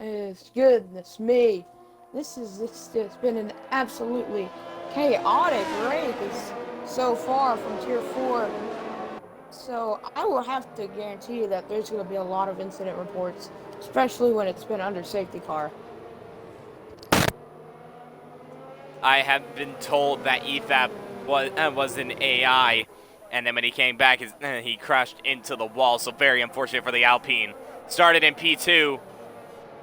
It's goodness me. It's been an absolutely chaotic race so far from Tier 4. So I will have to guarantee you that there's going to be a lot of incident reports, especially when it's been under safety car. I have been told that Ethab was an AI, and then when he came back, he crashed into the wall, so very unfortunate for the Alpine. Started in P2,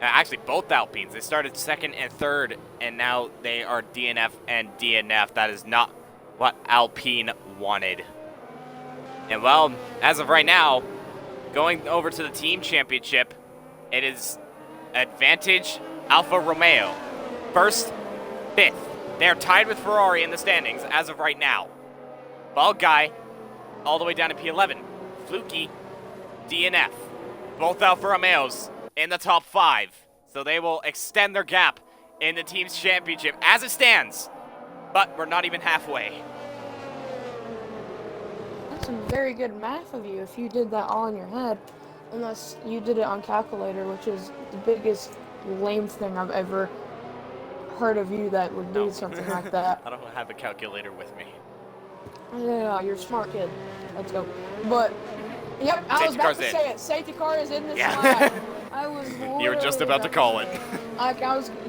Actually, both Alpines. They started second and third, and now they are DNF and DNF. That is not what Alpine wanted. And well, as of right now, going over to the team championship, it is advantage Alfa Romeo. First, fifth. They are tied with Ferrari in the standings as of right now. Bald Guy, all the way down to P11. Fluky, DNF. Both Alfa Romeos in the top 5. So they will extend their gap in the team's championship as it stands. But we're not even halfway. That's some very good math of you if you did that all in your head. Unless you did it on calculator, which is the biggest lame thing I've ever heard of you that would do something like that. I don't have a calculator with me. Yeah, you're a smart kid. Let's go. But, yep, I was about to say it. Safety car is in this lap. I was You were just about to call it. Like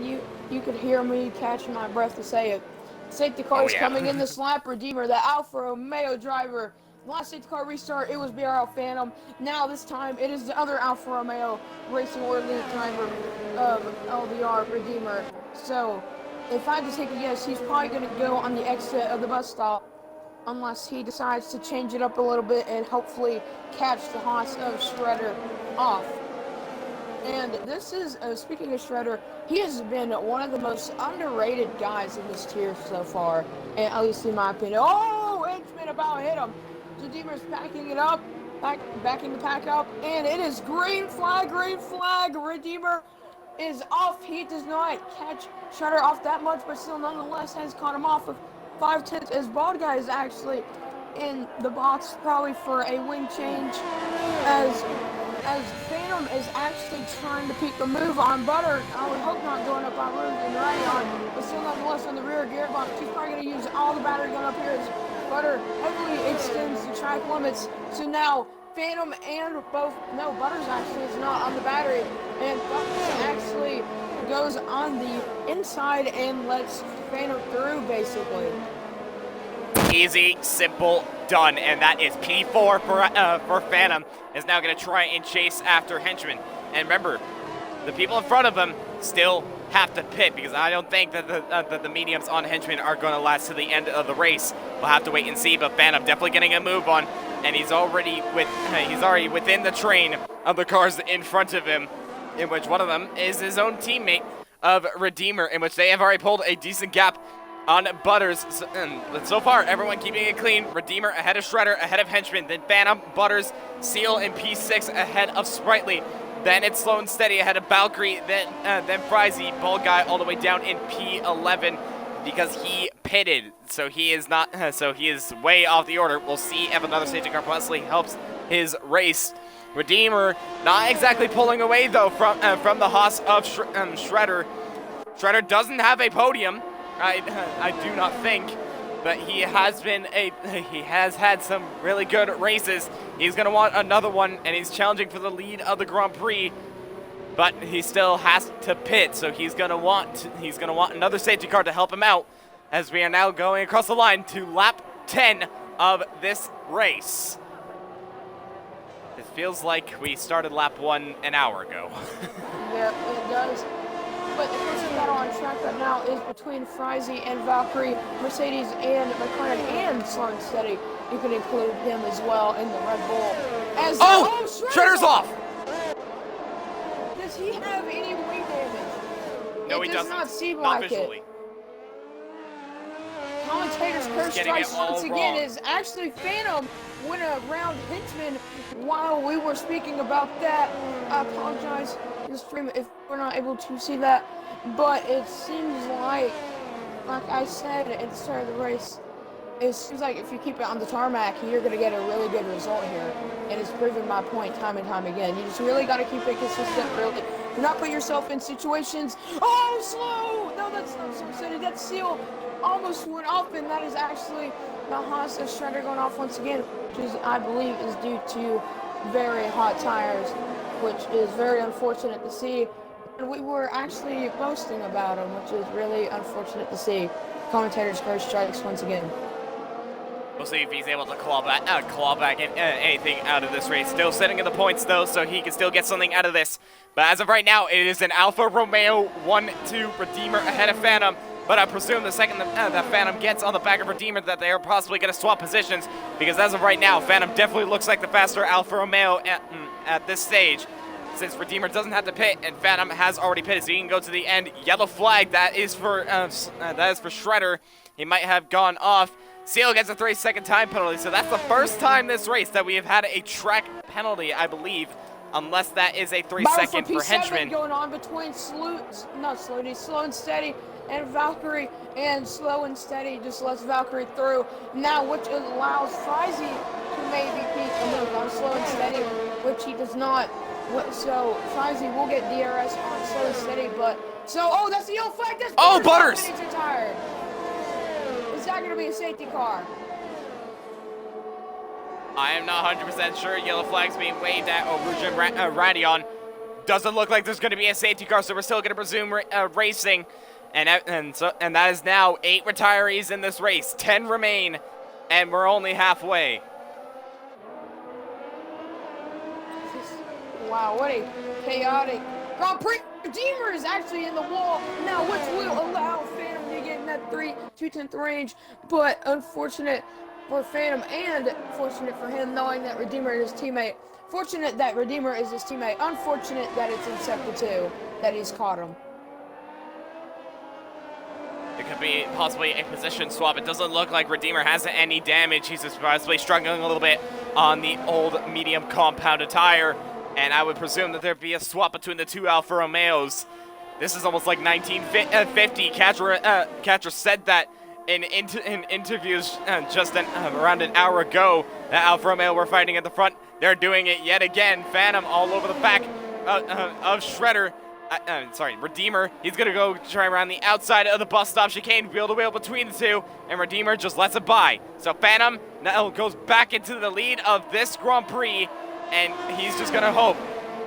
you could hear me catching my breath to say it. Safety car is coming in this lap. Redeemer, the Alfa Romeo driver. Last safety car restart, it was BRL Phantom. Now this time, it is the other Alfa Romeo Racing Order driver of LDR Redeemer. So, if I had to take a guess, he's probably going to go on the exit of the bus stop unless he decides to change it up a little bit and hopefully catch the Haas of Shredder off. And this is, speaking of Shredder, he has been one of the most underrated guys in this tier so far, and at least in my opinion. Oh, Henchman about hit him. Redeemer's backing it up, backing the pack up, and it is green flag, Redeemer is off. He does not catch Shredder off that much, but still nonetheless has caught him off of 5/10 as Bald Guy is actually in the box probably for a wing change as Phantom is actually trying to peek a move on Butter. I would hope not going up on Rouge and Rayon, but still nonetheless on the rear gearbox. He's probably going to use all the battery gun up here as Butter heavily extends the track limits. So now Phantom and Butters actually is not on the battery, and Butters actually goes on the inside and lets Phantom through basically. Easy, simple, done, and that is P4 for Phantom. Is now going to try and chase after Henchman. And remember, the people in front of him still have to pit because I don't think that the mediums on Henchman are going to last to the end of the race. We'll have to wait and see, but Phantom definitely getting a move on, and he's already within the train of the cars in front of him, in which one of them is his own teammate of Redeemer, in which they have already pulled a decent gap on Butters. So far, everyone keeping it clean. Redeemer ahead of Shredder, ahead of Henchman, then Phantom, Butters, Seal in P6 ahead of Sprightly. Then it's slow and steady ahead of Valkyrie, then Frizy, Bald Guy all the way down in P11 because he pitted. So he is not. So he is way off the order. We'll see if another safety car possibly helps his race. Redeemer not exactly pulling away though from the Haas of Shredder. Shredder doesn't have a podium. I do not think, but he has had some really good races. He's gonna want another one, and he's challenging for the lead of the Grand Prix, but he still has to pit. So he's gonna want another safety car to help him out, as we are now going across the line to lap 10 of this race. It feels like we started lap 1 an hour ago. Yeah, it does. But the first battle on track right now is between Frizy and Valkyrie, Mercedes and McLaren, and slow and steady. You can include him as well in the Red Bull. Shredder's off! Does he have any wing damage? No, he doesn't. It does not seem not like visually. it. Commentator's curse strikes once again is actually Phantom went around Henchman while we were speaking about that. I apologize in the stream if we're not able to see that, but it seems like I said at the start of the race, it seems like if you keep it on the tarmac, you're going to get a really good result here, and it's proven my point time and time again. You just really got to keep it consistent, really. Do not put yourself in situations. Oh, slow! No, that's not so steady. That Seal almost went off, and that is actually the Haas of Shredder going off once again, which is, I believe, is due to very hot tires, which is very unfortunate to see. And we were actually boasting about them, which is really unfortunate to see. Commentator's first strikes once again. We'll see if he's able to claw back anything out of this race. Still sitting in the points, though, so he can still get something out of this. But as of right now, it is an Alfa Romeo 1-2 Redeemer ahead of Phantom. But I presume the second that Phantom gets on the back of Redeemer that they are possibly going to swap positions, because as of right now, Phantom definitely looks like the faster Alfa Romeo at this stage. Since Redeemer doesn't have to pit and Phantom has already pitted, so he can go to the end. Yellow flag, that is for Shredder. He might have gone off. Seal gets a 3-second time penalty, so that's the first time this race that we have had a track penalty, I believe, unless that is a 3-second for Henchman. Going on between Slow and Steady and Valkyrie, and Slow and Steady just lets Valkyrie through now, which allows Frizy to maybe peek a move on Slow and Steady, which he does not. So Frizy will get DRS on Slow and Steady, but oh, that's the yellow flag. That's Butters! He's retired. Is that going to be a safety car? I am not 100% sure. Yellow flag's being waved at Radion. Doesn't look like there's going to be a safety car, so we're still going to resume racing. And that is now 8 retirees in this race. 10 remain, and we're only halfway. Wow, what a chaotic Grand Prix. Redeemer is actually in the wall now, which will allow Phantom to get in that 2/10 range, but unfortunate for Phantom and fortunate for him knowing that Redeemer is his teammate. Fortunate that Redeemer is his teammate. Unfortunate that it's in Sector 2 that he's caught him. It could be possibly a position swap. It doesn't look like Redeemer has any damage. He's just possibly struggling a little bit on the old medium compounded tire. And I would presume that there'd be a swap between the two Alfa Romeos. This is almost like 1950. Catcher said that in interviews just around an hour ago that Alfa Romeo were fighting at the front. They're doing it yet again. Phantom all over the back of Shredder. Redeemer. He's going to go try around the outside of the bus stop chicane, wheel to wheel between the two, and Redeemer just lets it by. So Phantom now goes back into the lead of this Grand Prix, and he's just going to hope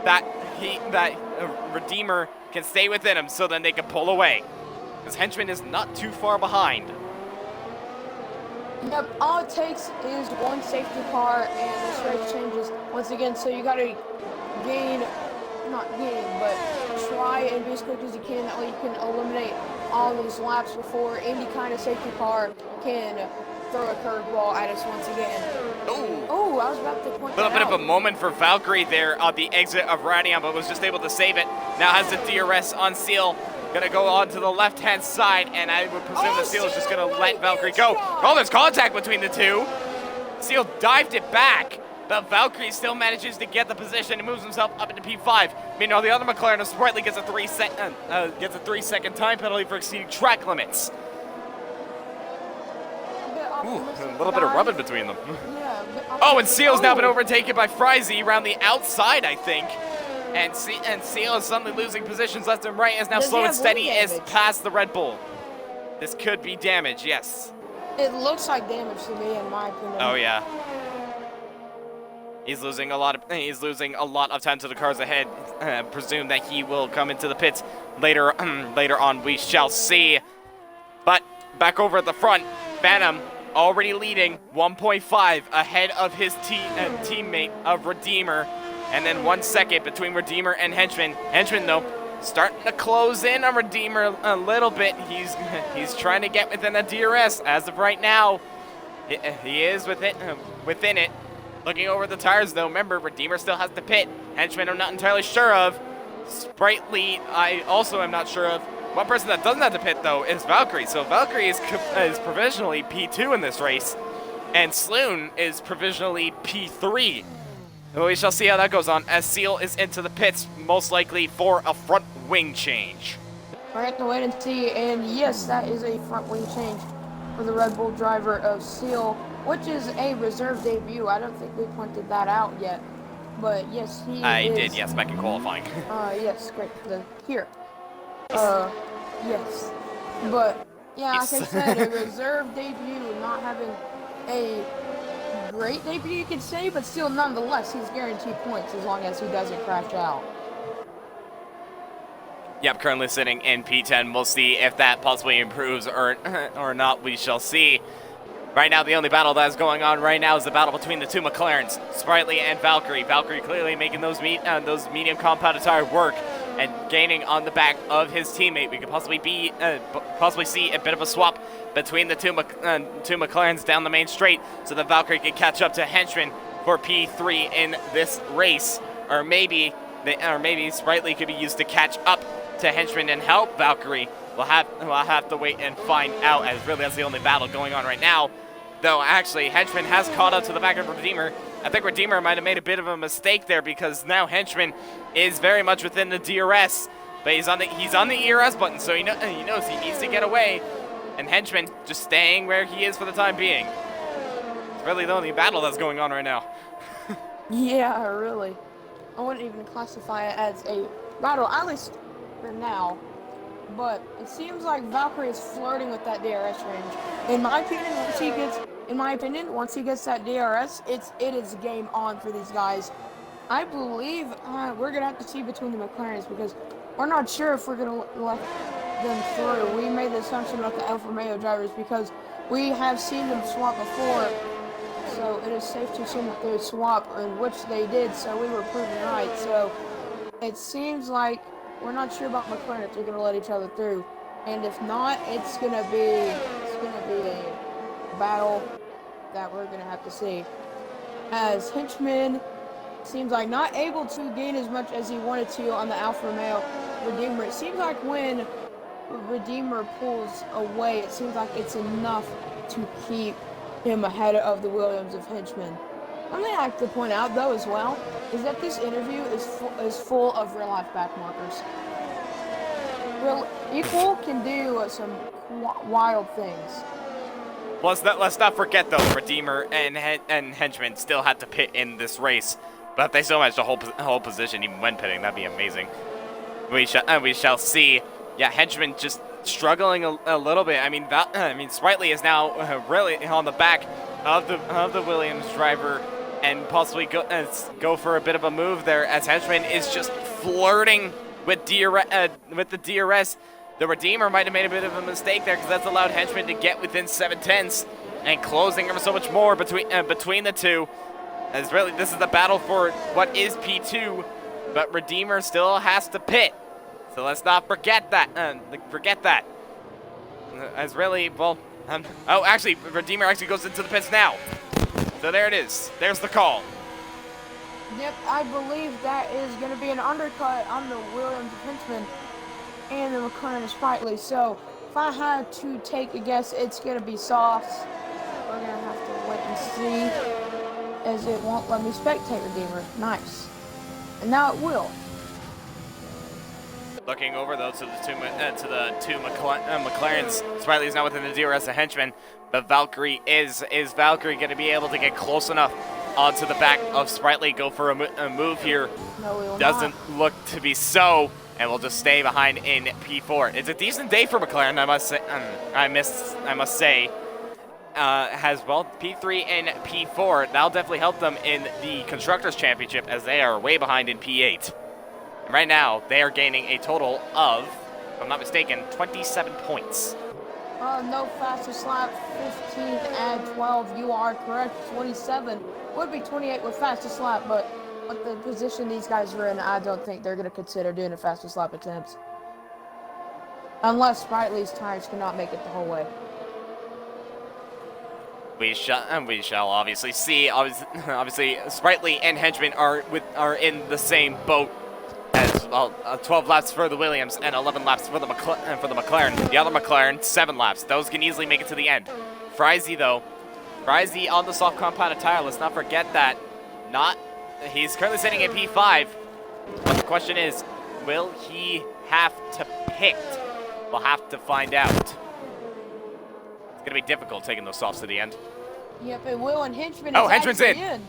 that Redeemer can stay within him so then they can pull away. Because Henchman is not too far behind. Yep, all it takes is one safety car and this race changes once again. So you got to try and be as quick as you can. That way you can eliminate all these laps before any kind of safety car can throw a curveball at us once again. Oh, I was about to point that out. A little bit of a moment for Valkyrie there on the exit of Radion, but was just able to save it. Now has the DRS on Seal. Gonna go on to the left-hand side, and I would presume the Seal is just gonna let Valkyrie go. Oh, there's contact between the two. Seal dived it back, but Valkyrie still manages to get the position and moves himself up into P5. Meanwhile, the other McLaren sprightly gets a 3-second time penalty for exceeding track limits. Ooh, a little bit of rubbing between them. Oh, and Seal's now been overtaken by Frizy around the outside, I think. And Seal is suddenly losing positions left and right as now Slow and Steady is past the Red Bull. This could be damage, yes. It looks like damage to me, in my opinion. Oh yeah. He's losing a lot of time to the cars ahead. Presume that he will come into the pits later on. We shall see. But back over at the front, Phantom already leading 1.5 ahead of his teammate of Redeemer. And then 1 second between Redeemer and Henchman. Henchman, though, starting to close in on Redeemer a little bit. He's trying to get within the DRS. As of right now, he is within it. Looking over the tires, though, remember, Redeemer still has to pit. Henchman, I'm not entirely sure of. Sprightly, I also am not sure of. One person that doesn't have to pit, though, is Valkyrie. So Valkyrie is provisionally P2 in this race. And Sloon is provisionally P3. We shall see how that goes on as Seal is into the pits, most likely for a front wing change. We're going to wait and see, and yes, that is a front wing change for the Red Bull driver of Seal, which is a reserve debut. I don't think we pointed that out yet, but yes, he did, yes, back in qualifying. Yes, great. Here. Yes. But, yeah, yes. Like I said, a reserve debut, not having a great debut, you could say, but still, nonetheless, he's guaranteed points as long as he doesn't crash out. Yep, currently sitting in P10. We'll see if that possibly improves or not. We shall see. Right now, the only battle that is going on right now is the battle between the two McLarens, Sprightly and Valkyrie. Valkyrie clearly making those medium compounded tire work and gaining on the back of his teammate. We could possibly see a bit of a swap between the two McLarens down the main straight, so that Valkyrie can catch up to Henchman for P3 in this race, or maybe Sprightly could be used to catch up to Henchman and help Valkyrie. We'll have to wait and find out, as really that's the only battle going on right now. Though actually, Henchman has caught up to the back of Redeemer. I think Redeemer might have made a bit of a mistake there, because now Henchman is very much within the DRS, but he's on the ERS button, so he knows he needs to get away. And Henchman just staying where he is for the time being. It's really the only battle that's going on right now. Yeah, really. I wouldn't even classify it as a battle, at least for now. But it seems like Valkyrie is flirting with that DRS range. In my opinion, once he gets that DRS, it is game on for these guys. I believe we're gonna have to see between the McLarens, because we're not sure if we're gonna let them through. We made the assumption about the Alfa Romeo drivers because we have seen them swap before, so it is safe to assume that they would swap, in which they did. So we were proven right. So it seems like we're not sure about McLaren if they're going to let each other through, and if not, it's going to be a battle that we're going to have to see. As Henchman seems like not able to gain as much as he wanted to on the Alfa Romeo Redeemer. It seems like when Redeemer pulls away, it seems like it's enough to keep him ahead of the Williams of Henchman. Something I like to point out, though, as well, is that this interview is full of real-life backmarkers. Equal can do some wild things. Let's not forget, though, Redeemer and Henchman still had to pit in this race, but if they still managed to hold position even when pitting, that'd be amazing. We shall see. Yeah, Henchman just struggling a little bit. I mean, Sprightly is now really on the back of the Williams driver, and possibly go for a bit of a move there, as Henchman is just flirting with the DRS. The Redeemer might have made a bit of a mistake there, because that's allowed Henchman to get within 7/10 and closing ever so much more between the two. As really, this is the battle for what is P2, but Redeemer still has to pit. So let's not forget that. As really, well, oh, actually, Redeemer actually goes into the pits now. So there it is. There's the call. Yep, I believe that is going to be an undercut on the Williams of Henchman and the McLaren of Sprightly. So if I had to take a guess, it's going to be Sauce. We're going to have to wait and see, as it won't let me spectate Redeemer. Nice. And now it will. Looking over, though, to the two McLarens. Sprightly is now within the DRS of Henchman, but Valkyrie is Valkyrie going to be able to get close enough onto the back of Sprightly? Go for a move here. No, we will Doesn't look to be so, and we'll just stay behind in P4. It's a decent day for McLaren, I must say. Has well P3 and P4. That'll definitely help them in the Constructors' Championship, as they are way behind in P8. Right now, they are gaining a total of, if I'm not mistaken, 27 points. No fastest lap, 15th and 12. You are correct. 27 would be 28 with fastest lap, but with the position these guys are in, I don't think they're going to consider doing a fastest lap attempts. Unless Sprightly's tires cannot make it the whole way. We shall obviously see. Obviously, Sprightly and Henchman are in the same boat. As well, 12 laps for the Williams and 11 laps for the McLaren. The other McLaren, 7 laps. Those can easily make it to the end. Frizy, though, on the soft compounded tire. Let's not forget that. He's currently sitting at P5. But the question is, will he have to pit? We'll have to find out. It's gonna be difficult taking those softs to the end. Yep, it will. And Henchman. Oh, Henchman's in.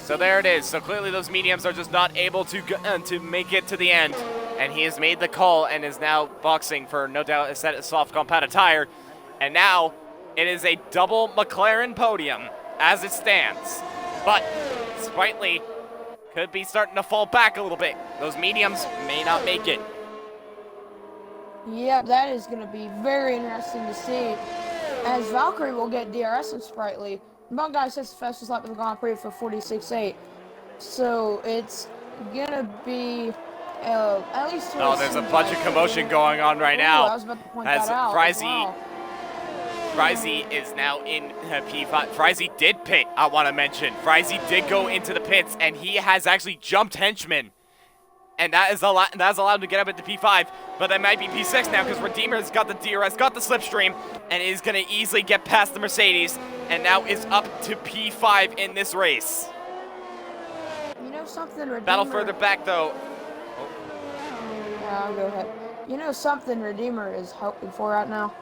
So there it is. So clearly those mediums are just not able to make it to the end. And he has made the call and is now boxing for, no doubt, a set of soft compounded tire. And now it is a double McLaren podium as it stands. But Sprightly could be starting to fall back a little bit. Those mediums may not make it. Yeah, that is going to be very interesting to see. as Valkyrie will get DRS and Sprightly. Bug Guy sets the fastest lap in the Grand Prix for 46.8. So it's gonna be at least. Oh, there's a bunch of commotion going on right now. I was about to point As that out. Frizy is now in P5. Frizy did pit, I want to mention. Frizy did go into the pits, and he has actually jumped Henchman. And that's allowed him to get up into P5, but that might be P6 now because Redeemer's got the DRS, got the slipstream, and is going to easily get past the Mercedes, and now is up to P5 in this race. You know something, Redeemer? Battle further back, though. Yeah, I'll go ahead. You know something Redeemer is hoping for right now?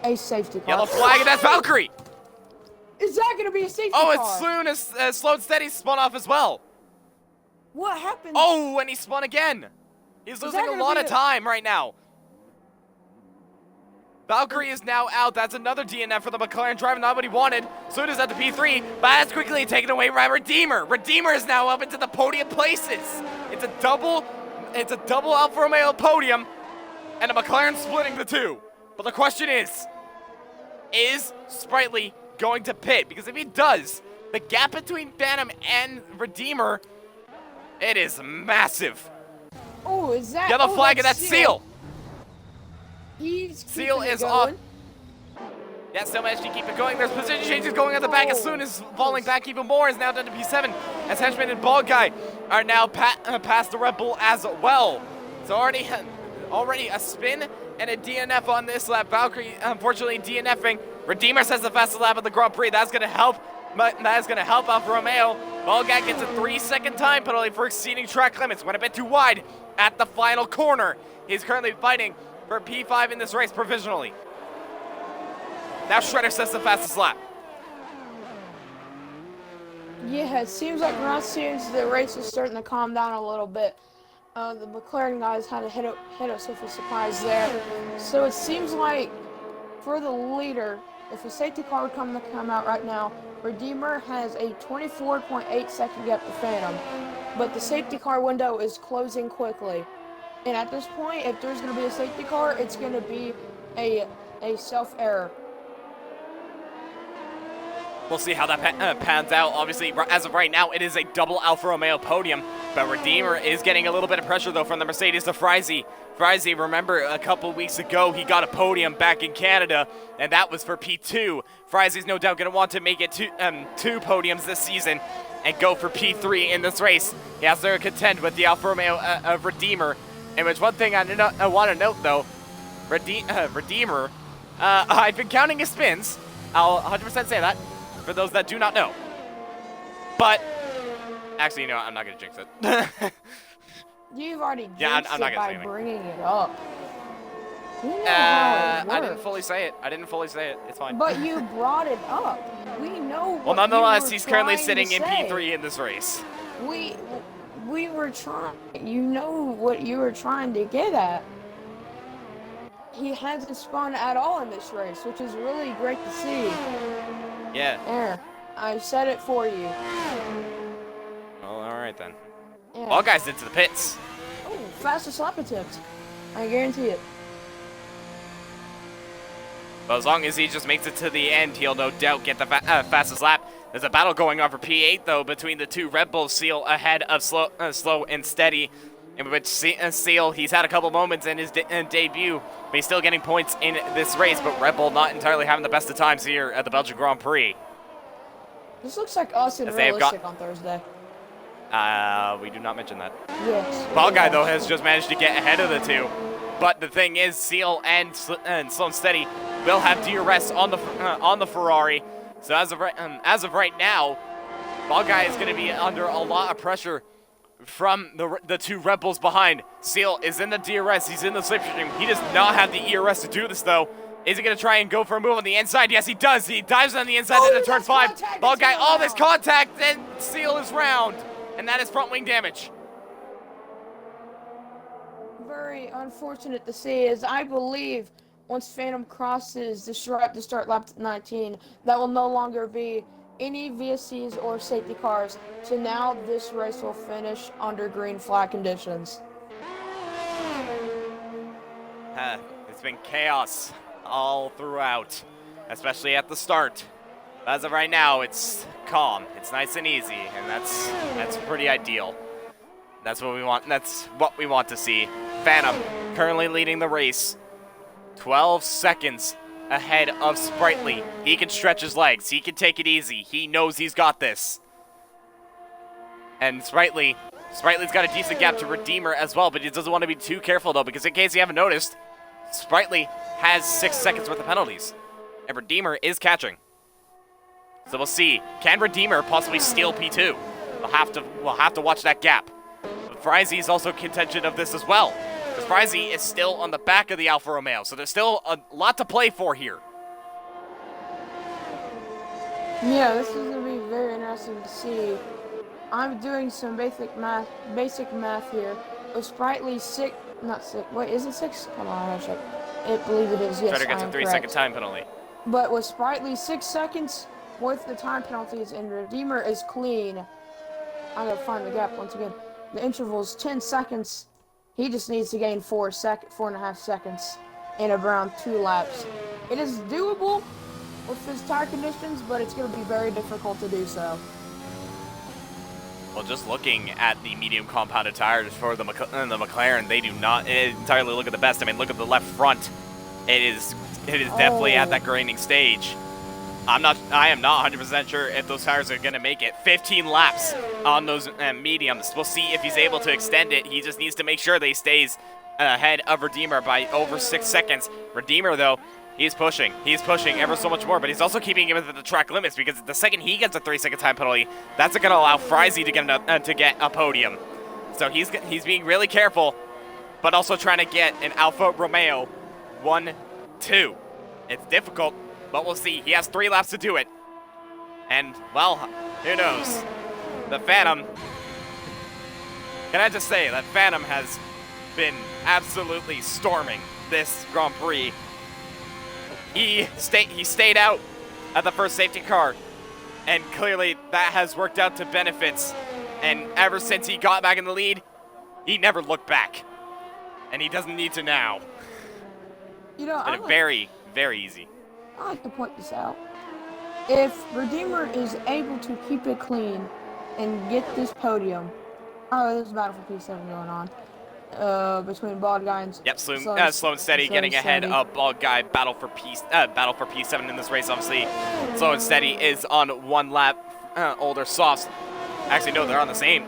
A safety car. Yellow flag, and that's Valkyrie! Is that going to be a safety car? Oh, it's Slow and Steady spun off as well. What happened? Oh, and he spun again. He's losing a lot of time right now. Valkyrie is now out. That's another DNF for the McLaren driver, not what he wanted. So it is at the P3, but that's quickly taken away by Redeemer. Redeemer is now up into the podium places. It's a double Alfa Romeo podium, and a McLaren splitting the two. But the question is Sprightly going to pit? Because if he does, the gap between Phantom and Redeemer, it is massive. Oh, is that? Yellow flag, and that's Seal. Seal is off. Yeah, still managed to keep it going. There's position changes going at the back as soon as falling back even more is now down to P7 as Henchman and Bald Guy are now past the Red Bull as well. So already a spin and a DNF on this lap. Valkyrie, unfortunately, DNFing. Redeemer says the fastest lap of the Grand Prix. That's going to help. That is going to help Alfa Romeo. Bald Guy gets a 3-second time penalty for exceeding track limits. Went a bit too wide at the final corner. He's currently fighting for P5 in this race provisionally. Now Shredder sets the fastest lap. Yeah, it seems like around soon the race is starting to calm down a little bit. The McLaren guys had to hit us with a surprise there. So it seems like for the leader, if a safety car would come out right now, Redeemer has a 24.8 second gap to Phantom. But the safety car window is closing quickly. And at this point, if there's going to be a safety car, it's going to be a self-error. We'll see how that pans out. Obviously, as of right now, it is a double Alfa Romeo podium. But Redeemer is getting a little bit of pressure, though, from the Mercedes to Frizy. Frizy, remember, a couple weeks ago, he got a podium back in Canada, and that was for P2. Frizy's no doubt going to want to make it two podiums this season and go for P3 in this race. He has to contend with the Alfa Romeo of Redeemer. And which one thing I want to note, though, Redeemer, I've been counting his spins. I'll 100% say that, for those that do not know. But, actually, you know what? I'm not going to jinx it. You've already jinxed I'm not it gonna by say bringing it up. You know how it works. I didn't fully say it. It's fine. But you brought it up. We know what well, nonetheless, he's currently trying sitting to in say. P3 in this race. We were trying. You know what you were trying to get at. He hasn't spun at all in this race, which is really great to see. Yeah. There, I said it for you. Well, all right then. Yeah. All guys into the pits. Oh, fastest lap attempt. I guarantee it. But as long as he just makes it to the end, he'll no doubt get the fastest lap. There's a battle going on for P8, though, between the two Red Bulls. Seal ahead of Slow and Steady, in which Seal, he's had a couple moments in his debut, but he's still getting points in this race, but Red Bull not entirely having the best of times here at the Belgian Grand Prix. This looks like us in realistic on Thursday. We do not mention that. Yes. Ball Guy, though, has just managed to get ahead of the two. But the thing is, Seal and Slow and Steady will have DRS on the Ferrari. So as of right now, Ball Guy is going to be under a lot of pressure from the two Red Bulls behind. Seal is in the DRS. He's in the slipstream. He does not have the ERS to do this, though. Is he going to try and go for a move on the inside? Yes, he does. He dives on the inside into turn 5. Ball Guy, all this contact, and Seal is round. And that is front wing damage. Very unfortunate to see, as I believe once Phantom crosses the start lap 19, that will no longer be any VSCs or safety cars. So now this race will finish under green flag conditions. It's been chaos. all throughout, especially at the start. As of right now, it's calm. It's nice and easy, and that's pretty ideal. That's what we want. That's what we want to see. Phantom currently leading the race, 12 seconds ahead of Sprightly. He can stretch his legs. He can take it easy. He knows he's got this. And Sprightly's got a decent gap to Redeemer as well, but he doesn't want to be too careful though, because in case you haven't noticed, Sprightly has 6 seconds worth of penalties, and Redeemer is catching. So we'll see. Can Redeemer possibly steal P2? We'll have to watch that gap. But Frizy is also contention of this as well, because Frizy is still on the back of the Alfa Romeo, so there's still a lot to play for here. Yeah, this is going to be very interesting to see. I'm doing some basic math here. With Sprightly wait, is it 6? Hold on, I gotta check. I believe it is, yes, Try to get to 3-second time penalty. But with Sprightly, 6 seconds with the time penalties, and Redeemer is clean. I gotta find the gap once again. The interval's 10 seconds. He just needs to gain 4.5 seconds in around 2 laps. It is doable with his tire conditions, but it's gonna be very difficult to do so. Well, just looking at the medium compounded tires for the McLaren, they do not entirely look at the best. I mean, look at the left front. It is definitely at that graining stage. I am not 100% sure if those tires are going to make it. 15 laps on those mediums. We'll see if he's able to extend it. He just needs to make sure that he stays ahead of Redeemer by over 6 seconds. Redeemer, though, he's pushing. He's pushing ever so much more, but he's also keeping him within the track limits, because the second he gets a 3-second time penalty, that's going to allow Frizy to get a podium. So he's being really careful, but also trying to get an Alfa Romeo 1-2. It's difficult, but we'll see. He has 3 laps to do it. And, well, who knows? The Phantom, can I just say that Phantom has been absolutely storming this Grand Prix. He stayed out at the first safety car, and clearly that has worked out to benefits. And ever since he got back in the lead, he never looked back, and he doesn't need to now. You know, it's been very, very easy. I like to point this out. If Redeemer is able to keep it clean and get this podium, there's a battle for P7 going on. Between Bald Guy and slow and steady getting ahead of Bald Guy. Battle for P7 in this race. Obviously, Slow and Steady is on 1 lap older softs. Actually, no, they're on the same.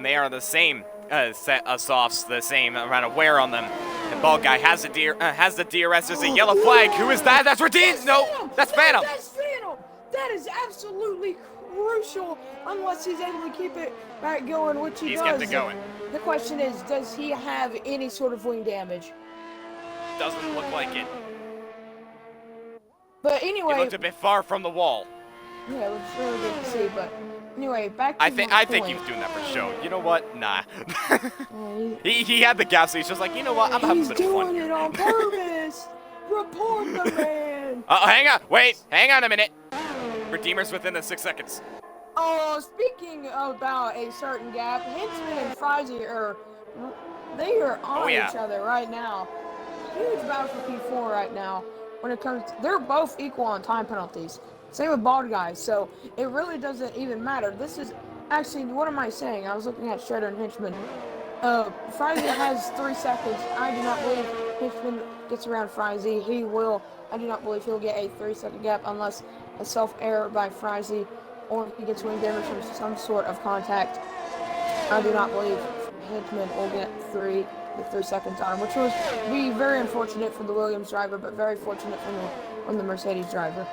They are the same set of softs, the same amount of wear on them. And Bald Guy has the DRS. There's a yellow flag. Who is that? That's Redeemer. No, that's Phantom. That's Phantom. That is absolutely crucial, unless he's able to keep it back going, which he does. He's kept it going. The question is, does he have any sort of wing damage? Doesn't look like it. But anyway, he looked a bit far from the wall. Yeah, it was really good to see. But anyway, back to I think he was doing that for show. You know what? Nah. he had the gap, so he's just like, you know what? I'm having a bit of fun. He's doing it on purpose. Report the man. Hang on. Wait. Hang on a minute. Redeemer's within the 6 seconds. Oh, speaking about a certain gap, Hinchman and Frizy are on each other right now. Huge battle for P4 right now. When it comes to, they're both equal on time penalties. Same with Bald Guys, so it really doesn't even matter. This is actually, what am I saying? I was looking at Shredder and Hinchman. Frizy has 3 seconds. I do not believe Hinchman gets around Frizy. He will. I do not believe he'll get a 3-second gap unless a self-error by Frizy, or he gets wing damage from some sort of contact. I do not believe Hinchman will get the 3-second time, which would be very unfortunate for the Williams driver, but very fortunate from the Mercedes driver.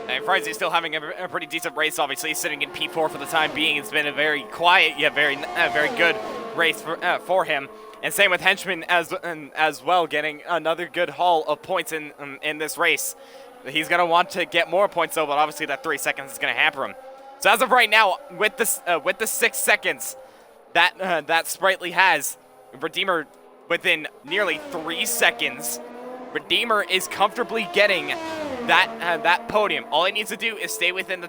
And Frizy's still having a pretty decent race, obviously, sitting in P4 for the time being. It's been a very quiet, yet very good race for him. And same with Henchman as well, getting another good haul of points in this race. He's going to want to get more points, though, but obviously that 3 seconds is going to hamper him. So as of right now, with the 6 seconds that Sprightly has, Redeemer within nearly 3 seconds, Redeemer is comfortably getting that podium. All he needs to do is stay within the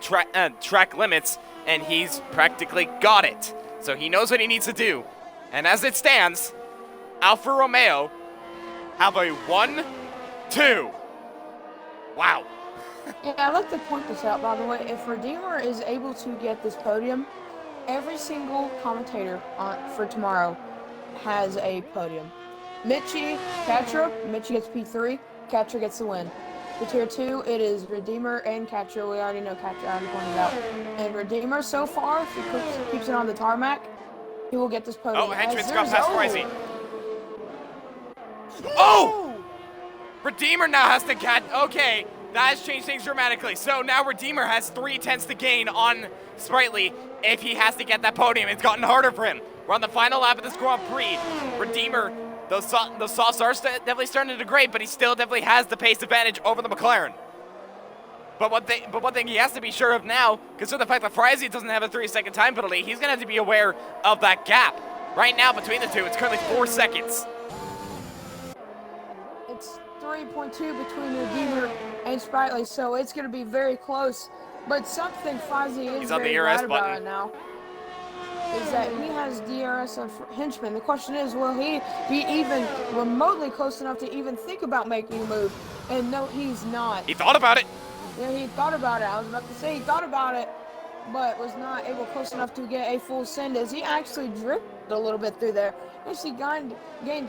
track limits, and he's practically got it. So he knows what he needs to do. And as it stands, Alfa Romeo have a 1-2 2. Wow. Yeah, I'd like to point this out, by the way. If Redeemer is able to get this podium, every single commentator for tomorrow has a podium. Mitchie, Katra, Mitchie gets P3, Katra gets the win. For Tier 2, it is Redeemer and Katra. We already know Katra, I already pointed out. And Redeemer, so far, if he keeps it on the tarmac, he will get this podium. Oh, Henchman's got past Frizzy. Oh! Redeemer now has to catch. Okay, that has changed things dramatically. So now Redeemer has 3/10 to gain on Sprightly if he has to get that podium. It's gotten harder for him. We're on the final lap of this Grand Prix. Redeemer, those softs are definitely starting to degrade, but he still definitely has the pace advantage over the McLaren. But one thing he has to be sure of now, considering the fact that Frizzy doesn't have a 3-second time penalty, he's going to have to be aware of that gap. Right now, between the two, it's currently 4 seconds. It's 3.2 between Redeemer and Sprightly, so it's going to be very close. But something Frizzy is very glad about right now is that he has DRS on Henchman. The question is, will he be even remotely close enough to even think about making a move? And no, he's not. He thought about it. Yeah, he thought about it. I was about to say he thought about it, but was not able close enough to get a full send as he actually drifted a little bit through there. Actually gained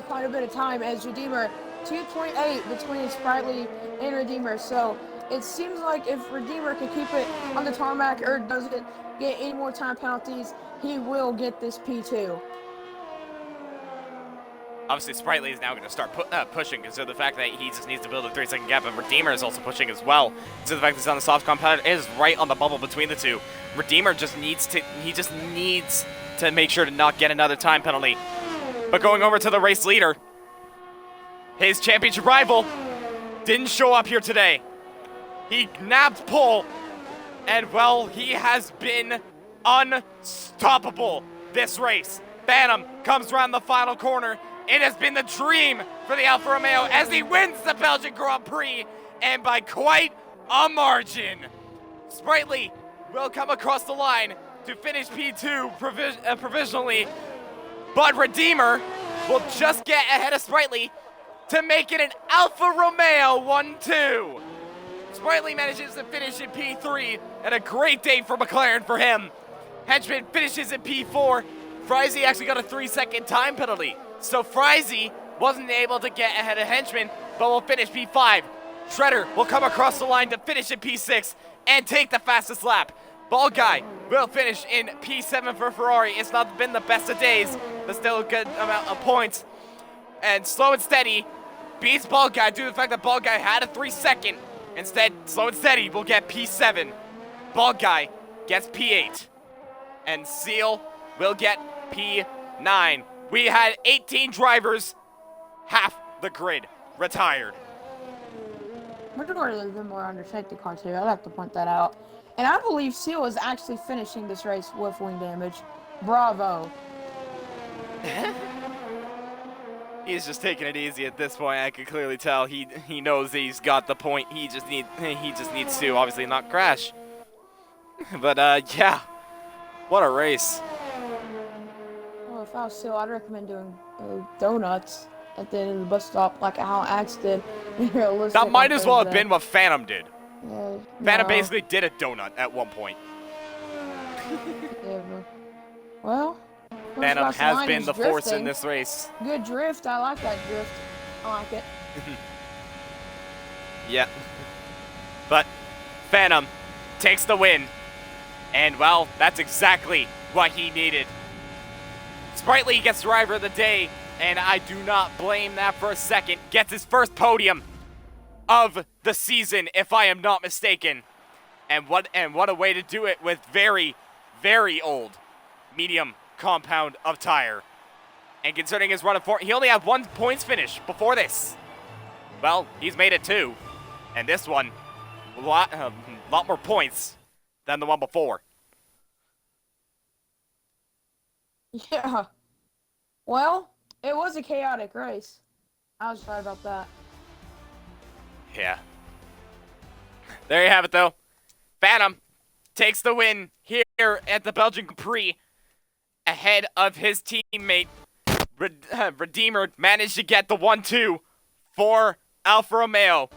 quite a bit of time as Redeemer 2.8 between Sprightly and Redeemer. So it seems like if Redeemer can keep it on the tarmac or doesn't get any more time penalties, he will get this P2. Obviously, Sprightly is now going to start pushing because of the fact that he just needs to build a 3-second gap, and Redeemer is also pushing as well. So the fact that he's on the soft compound is right on the bubble between the two. Redeemer just needs to make sure to not get another time penalty. But going over to the race leader, his championship rival didn't show up here today. He nabbed pole, and well, he has been unstoppable this race. Phantom comes around the final corner. It has been the dream for the Alfa Romeo as he wins the Belgian Grand Prix, and by quite a margin. Sprightly will come across the line to finish P2 provisionally, but Redeemer will just get ahead of Sprightly to make it an Alfa Romeo 1-2. Sprightly manages to finish in P3, and a great day for McLaren for him. Henchman finishes in P4. Frizzy actually got a 3-second time penalty, so Frizzy wasn't able to get ahead of Henchman, but will finish P5. Shredder will come across the line to finish in P6 and take the fastest lap. Ball Guy will finish in P7 for Ferrari. It's not been the best of days, but still a good amount of points. And Slow and Steady beats Ball Guy due to the fact that Ball Guy had a 3-second. Instead, Slow and Steady will get P7. Ball Guy gets P8. And Seal will get P9. We had 18 drivers, half the grid retired. Majority of them were under safety car too. I'd have to point that out. And I believe Seal is actually finishing this race with wing damage. Bravo. He's just taking it easy at this point. I can clearly tell he knows that he's got the point. He just needs to obviously not crash. But yeah, what a race. Well, if I was Seal, I'd recommend doing donuts at the end of the bus stop, like how Axe did. That might as well have been what Phantom did. Yeah, Phantom basically did a donut at one point. Yeah, well, Phantom has been the force in this race. Good drift. I like that drift. I like it. Yeah. But Phantom takes the win. And, well, that's exactly what he needed. Sprightly gets driver of the day, and I do not blame that for a second. Gets his first podium of the season, if I am not mistaken. And what a way to do it with very, very old medium compound of tire. And considering his run of 4, he only had 1 points finish before this. Well, he's made it 2. And this one, a lot more points than the one before. Yeah. Well, it was a chaotic race. I was right about that. Yeah. There you have it, though. Phantom takes the win here at the Belgian Grand Prix ahead of his teammate. Redeemer managed to get the 1-2 for Alfa Romeo.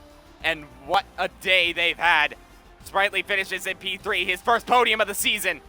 And what a day they've had. Sprightly finishes in P3, his first podium of the season.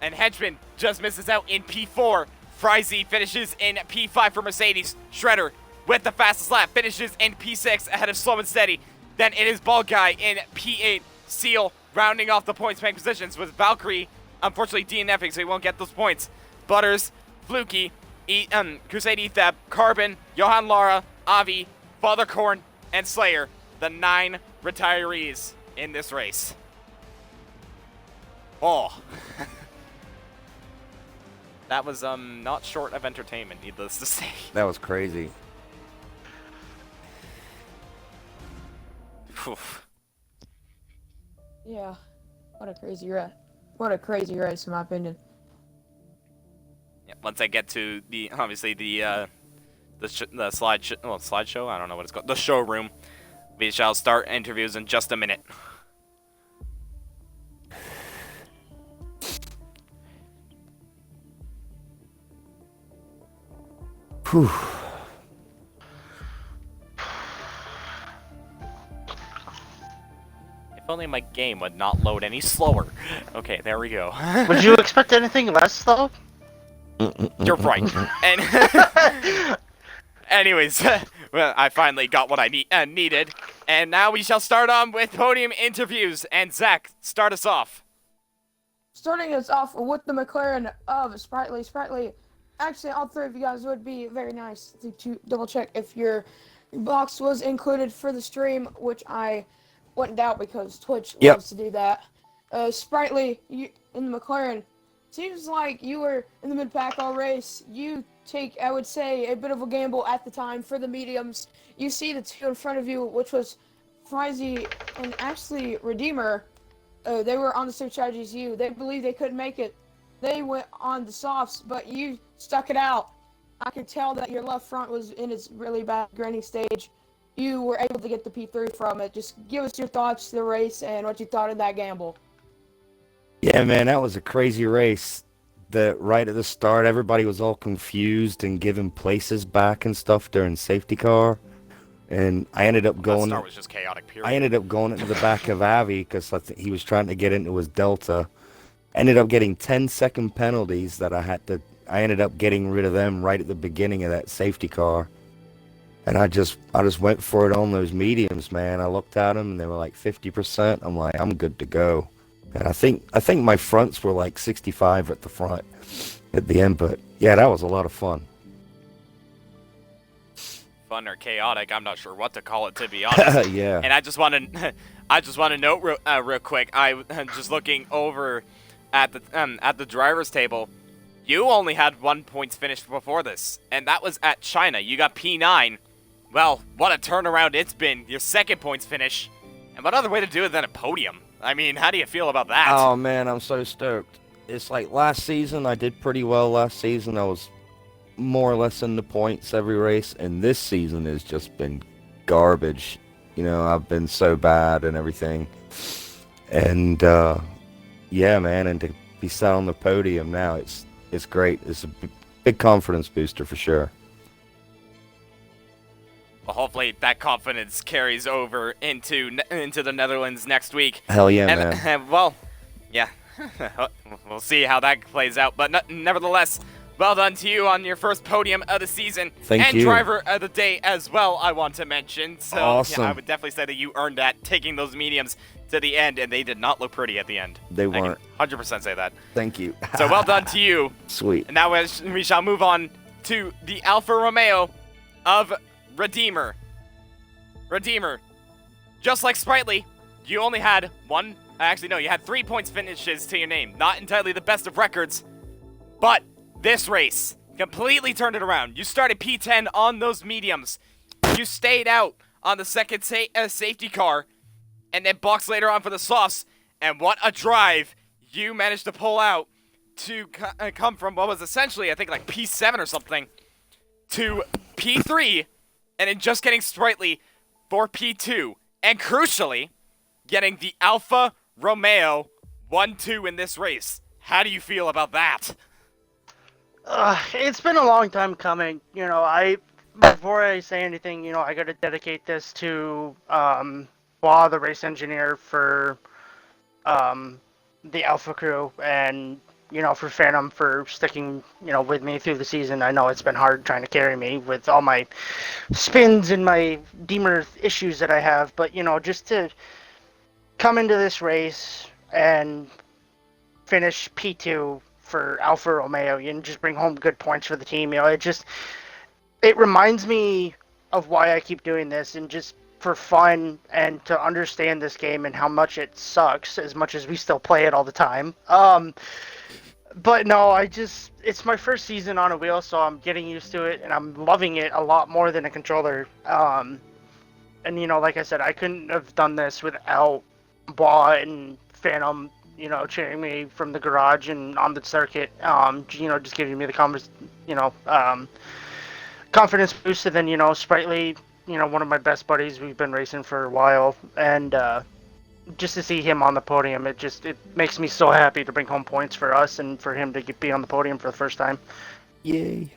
And Hedgeman just misses out in P4. Frizy finishes in P5 for Mercedes. Shredder with the fastest lap finishes in P6 ahead of Slow and Steady. Then it is Ball Guy in P8. Seal rounding off the points bank positions with Valkyrie, unfortunately DNFing, so he won't get those points. Butters, Fluky, Crusade Ethab, Carbon, Johan Lara, Avi, Father Korn, and Slayer, the 9 retirees in this race. Oh. That was not short of entertainment, needless to say. That was crazy. Yeah, what a crazy race. What a crazy race, in my opinion. Yeah, once I get to the obviously the slideshow. I don't know what it's called. The showroom. We shall start interviews in just a minute. Whew. If only my game would not load any slower. Okay, there we go. Would you expect anything less, though? You're right. And anyways, well, I finally got what I needed, and now we shall start on with podium interviews. And Zach, start us off. Starting us off with the McLaren of Sprightly. Sprightly, actually, all three of you guys would be very nice to double check if your box was included for the stream, which I wouldn't doubt because Twitch loves to do that. Sprightly, you in the McLaren, seems like you were in the mid-pack all race. You take, I would say, a bit of a gamble at the time for the mediums. You see the two in front of you, which was Frizy and actually Redeemer. They were on the same strategy as you. They believed they couldn't make it. They went on the softs, but you stuck it out. I could tell that your left front was in its really bad grinding stage. You were able to get the P3 from it. Just give us your thoughts to the race and what you thought of that gamble. Yeah, man, that was a crazy race. Right at the start, everybody was all confused and giving places back and stuff during safety car. And I ended up going. That start was just chaotic. Period. I ended up going into the back of Avi because he was trying to get into his Delta. Ended up getting 10-second penalties that I ended up getting rid of them right at the beginning of that safety car. And I just went for it on those mediums, man. I looked at them and they were like 50%. I'm like, I'm good to go. And I think my fronts were like 65 at the front at the end, but yeah, that was a lot of fun. Fun or chaotic, I'm not sure what to call it, to be honest. Yeah. And I just want to note real quick. I'm just looking over at the driver's table. You only had 1 point finished before this, and that was at China. You got P9. Well, what a turnaround it's been. Your second points finish, and what other way to do it than a podium? I mean, how do you feel about that? Oh man, I'm so stoked. It's like last season, I did pretty well last season. I was more or less in the points every race, and this season has just been garbage. You know, I've been so bad and everything. And yeah, man, and to be sat on the podium now, it's great. It's a big confidence booster for sure. Well, hopefully that confidence carries over into the Netherlands next week. Hell yeah, man. Well, yeah, we'll see how that plays out. But nevertheless, well done to you on your first podium of the season. Thank you. And driver of the day as well, I want to mention. So awesome. Yeah, I would definitely say that you earned that, taking those mediums to the end, and they did not look pretty at the end. They weren't. I can 100% say that. Thank you. So well done to you. Sweet. And now we shall move on to the Alfa Romeo of Redeemer. Redeemer, just like Sprightly, you only had you had 3 points finishes to your name. Not entirely the best of records, but this race completely turned it around. You started P10 on those mediums. You stayed out on the second safety car, and then boxed later on for the softs. And what a drive you managed to pull out to come from what was essentially, I think, like P7 or something, to P3, and then just getting Sprightly for P2. And crucially, getting the Alfa Romeo 1-2 in this race. How do you feel about that? It's been a long time coming. You know, I before I say anything, I got to dedicate this to Bois, the race engineer, for um, the Alpha crew, and for Phantom for sticking with me through the season. I know it's been hard trying to carry me with all my spins and my demer issues that I have, but just to come into this race and finish P2 for Alfa Romeo and just bring home good points for the team. It reminds me of why I keep doing this, and just for fun and to understand this game and how much it sucks, as much as we still play it all the time. But no, it's my first season on a wheel, so I'm getting used to it and I'm loving it a lot more than a controller. And like I said, I couldn't have done this without Bois and Phantom, cheering me from the garage and on the circuit. Just giving me the confidence boost. And then, Sprightly, one of my best buddies. We've been racing for a while, and just to see him on the podium, it makes me so happy to bring home points for us and for him to be on the podium for the first time. Yay.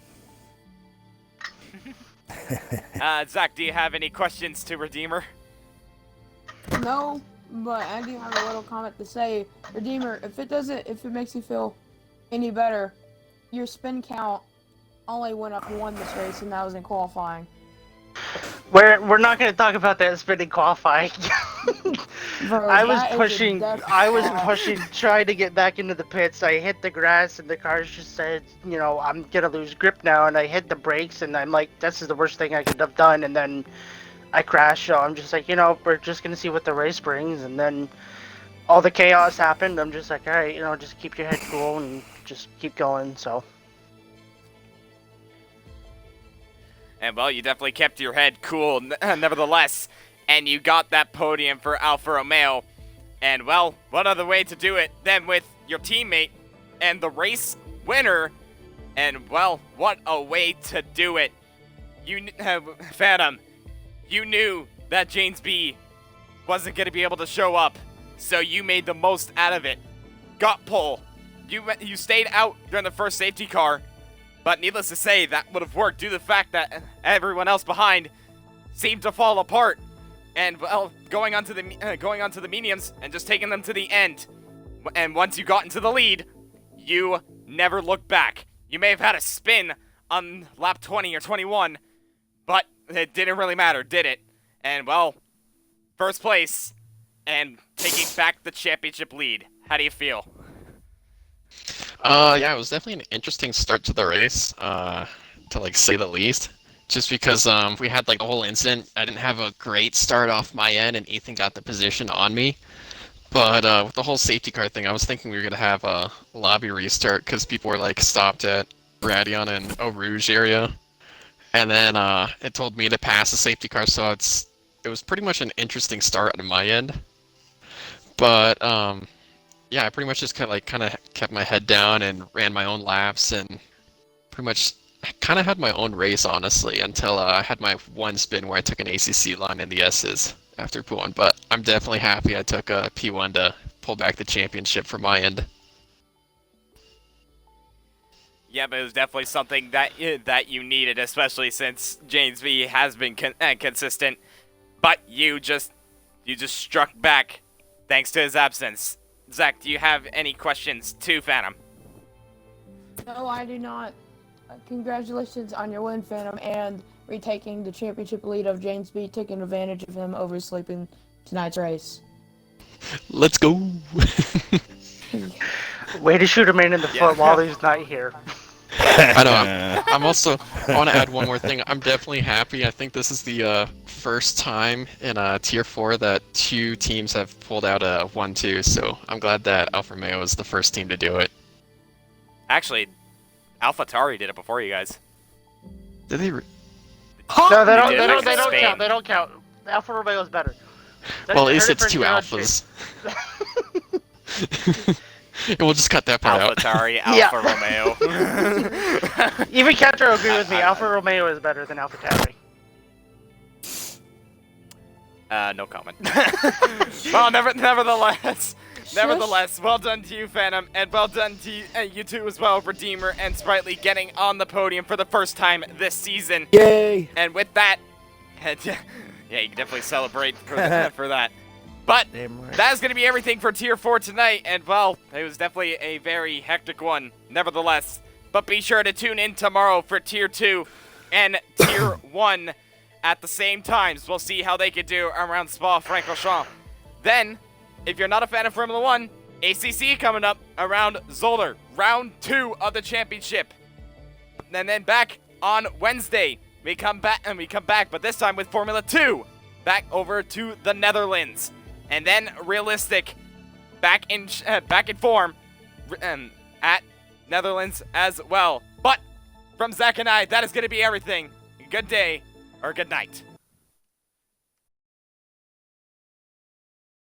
Zach, do you have any questions to Redeemer? No, but I do have a little comment to say. Redeemer, if it makes you feel any better, your spin count only went up 1 this race, and that was in qualifying. We're not going to talk about that spinning qualifying. Bro, I was that is a pushing, death trying to get back into the pits. I hit the grass and the cars just said, I'm gonna lose grip now. And I hit the brakes and I'm like, this is the worst thing I could have done. And then I crashed. So I'm just like, we're just gonna see what the race brings. And then all the chaos happened. I'm just like, all right, just keep your head cool and just keep going. So. And well, you definitely kept your head cool nevertheless, and you got that podium for Alfa Romeo. And well, what other way to do it than with your teammate and the race winner? And well, what a way to do it. Phantom, you knew that James B wasn't going to be able to show up, so you made the most out of it. Got pole. You stayed out during the first safety car. But needless to say, that would have worked due to the fact that everyone else behind seemed to fall apart. And well, going onto the mediums and just taking them to the end. And once you got into the lead, you never looked back. You may have had a spin on lap 20 or 21, but it didn't really matter, did it? And well, first place and taking back the championship lead. How do you feel? Yeah, it was definitely an interesting start to the race, to say the least. Just because we had the whole incident, I didn't have a great start off my end, and Ethan got the position on me. But with the whole safety car thing, I was thinking we were gonna have a lobby restart because people were stopped at Radion and Eau Rouge area, and then it told me to pass the safety car, so it was pretty much an interesting start on my end. But yeah, I pretty much just kind of kept my head down and ran my own laps and pretty much kind of had my own race, honestly, until I had my one spin where I took an ACC line in the S's after P1. But I'm definitely happy I took a P1 to pull back the championship from my end. Yeah, but it was definitely something that you needed, especially since James V has been consistent. But you just struck back thanks to his absence. Zach, do you have any questions to Phantom? No, I do not. Congratulations on your win, Phantom, and retaking the championship lead of James B, taking advantage of him oversleeping tonight's race. Let's go! Way to shoot a man in the foot while he's not here. I know. I want to add one more thing. I'm definitely happy. I think this is the first time in Tier 4 that 2 teams have pulled out a 1-2, so I'm glad that Alfa Romeo is the first team to do it. Actually, AlphaTauri did it before you guys. Did they? No, they don't Spain. count. They don't count. Alfa Romeo is better. Well, at least it's 2 alphas. And we'll just cut that part out. AlphaTauri, Alfa Romeo. Even Catcher will agree with me. Alfa Romeo is better than AlphaTauri. No comment. Well, nevertheless, Nevertheless, well done to you, Phantom, and well done to you two as well, Redeemer and Sprightly, getting on the podium for the first time this season. Yay! And with that, yeah, you can definitely celebrate for that. But that is going to be everything for Tier 4 tonight, and well, it was definitely a very hectic one, nevertheless. But be sure to tune in tomorrow for Tier 2 and Tier 1 at the same times. We'll see how they could do around Spa-Francorchamps. Then, if you're not a fan of Formula 1, ACC coming up around Zolder, round 2 of the championship. And then back on Wednesday, we come back, but this time with Formula 2, back over to the Netherlands. And then Realistic, back in form at Netherlands as well. But from Zach and I, that is going to be everything. Good day or good night.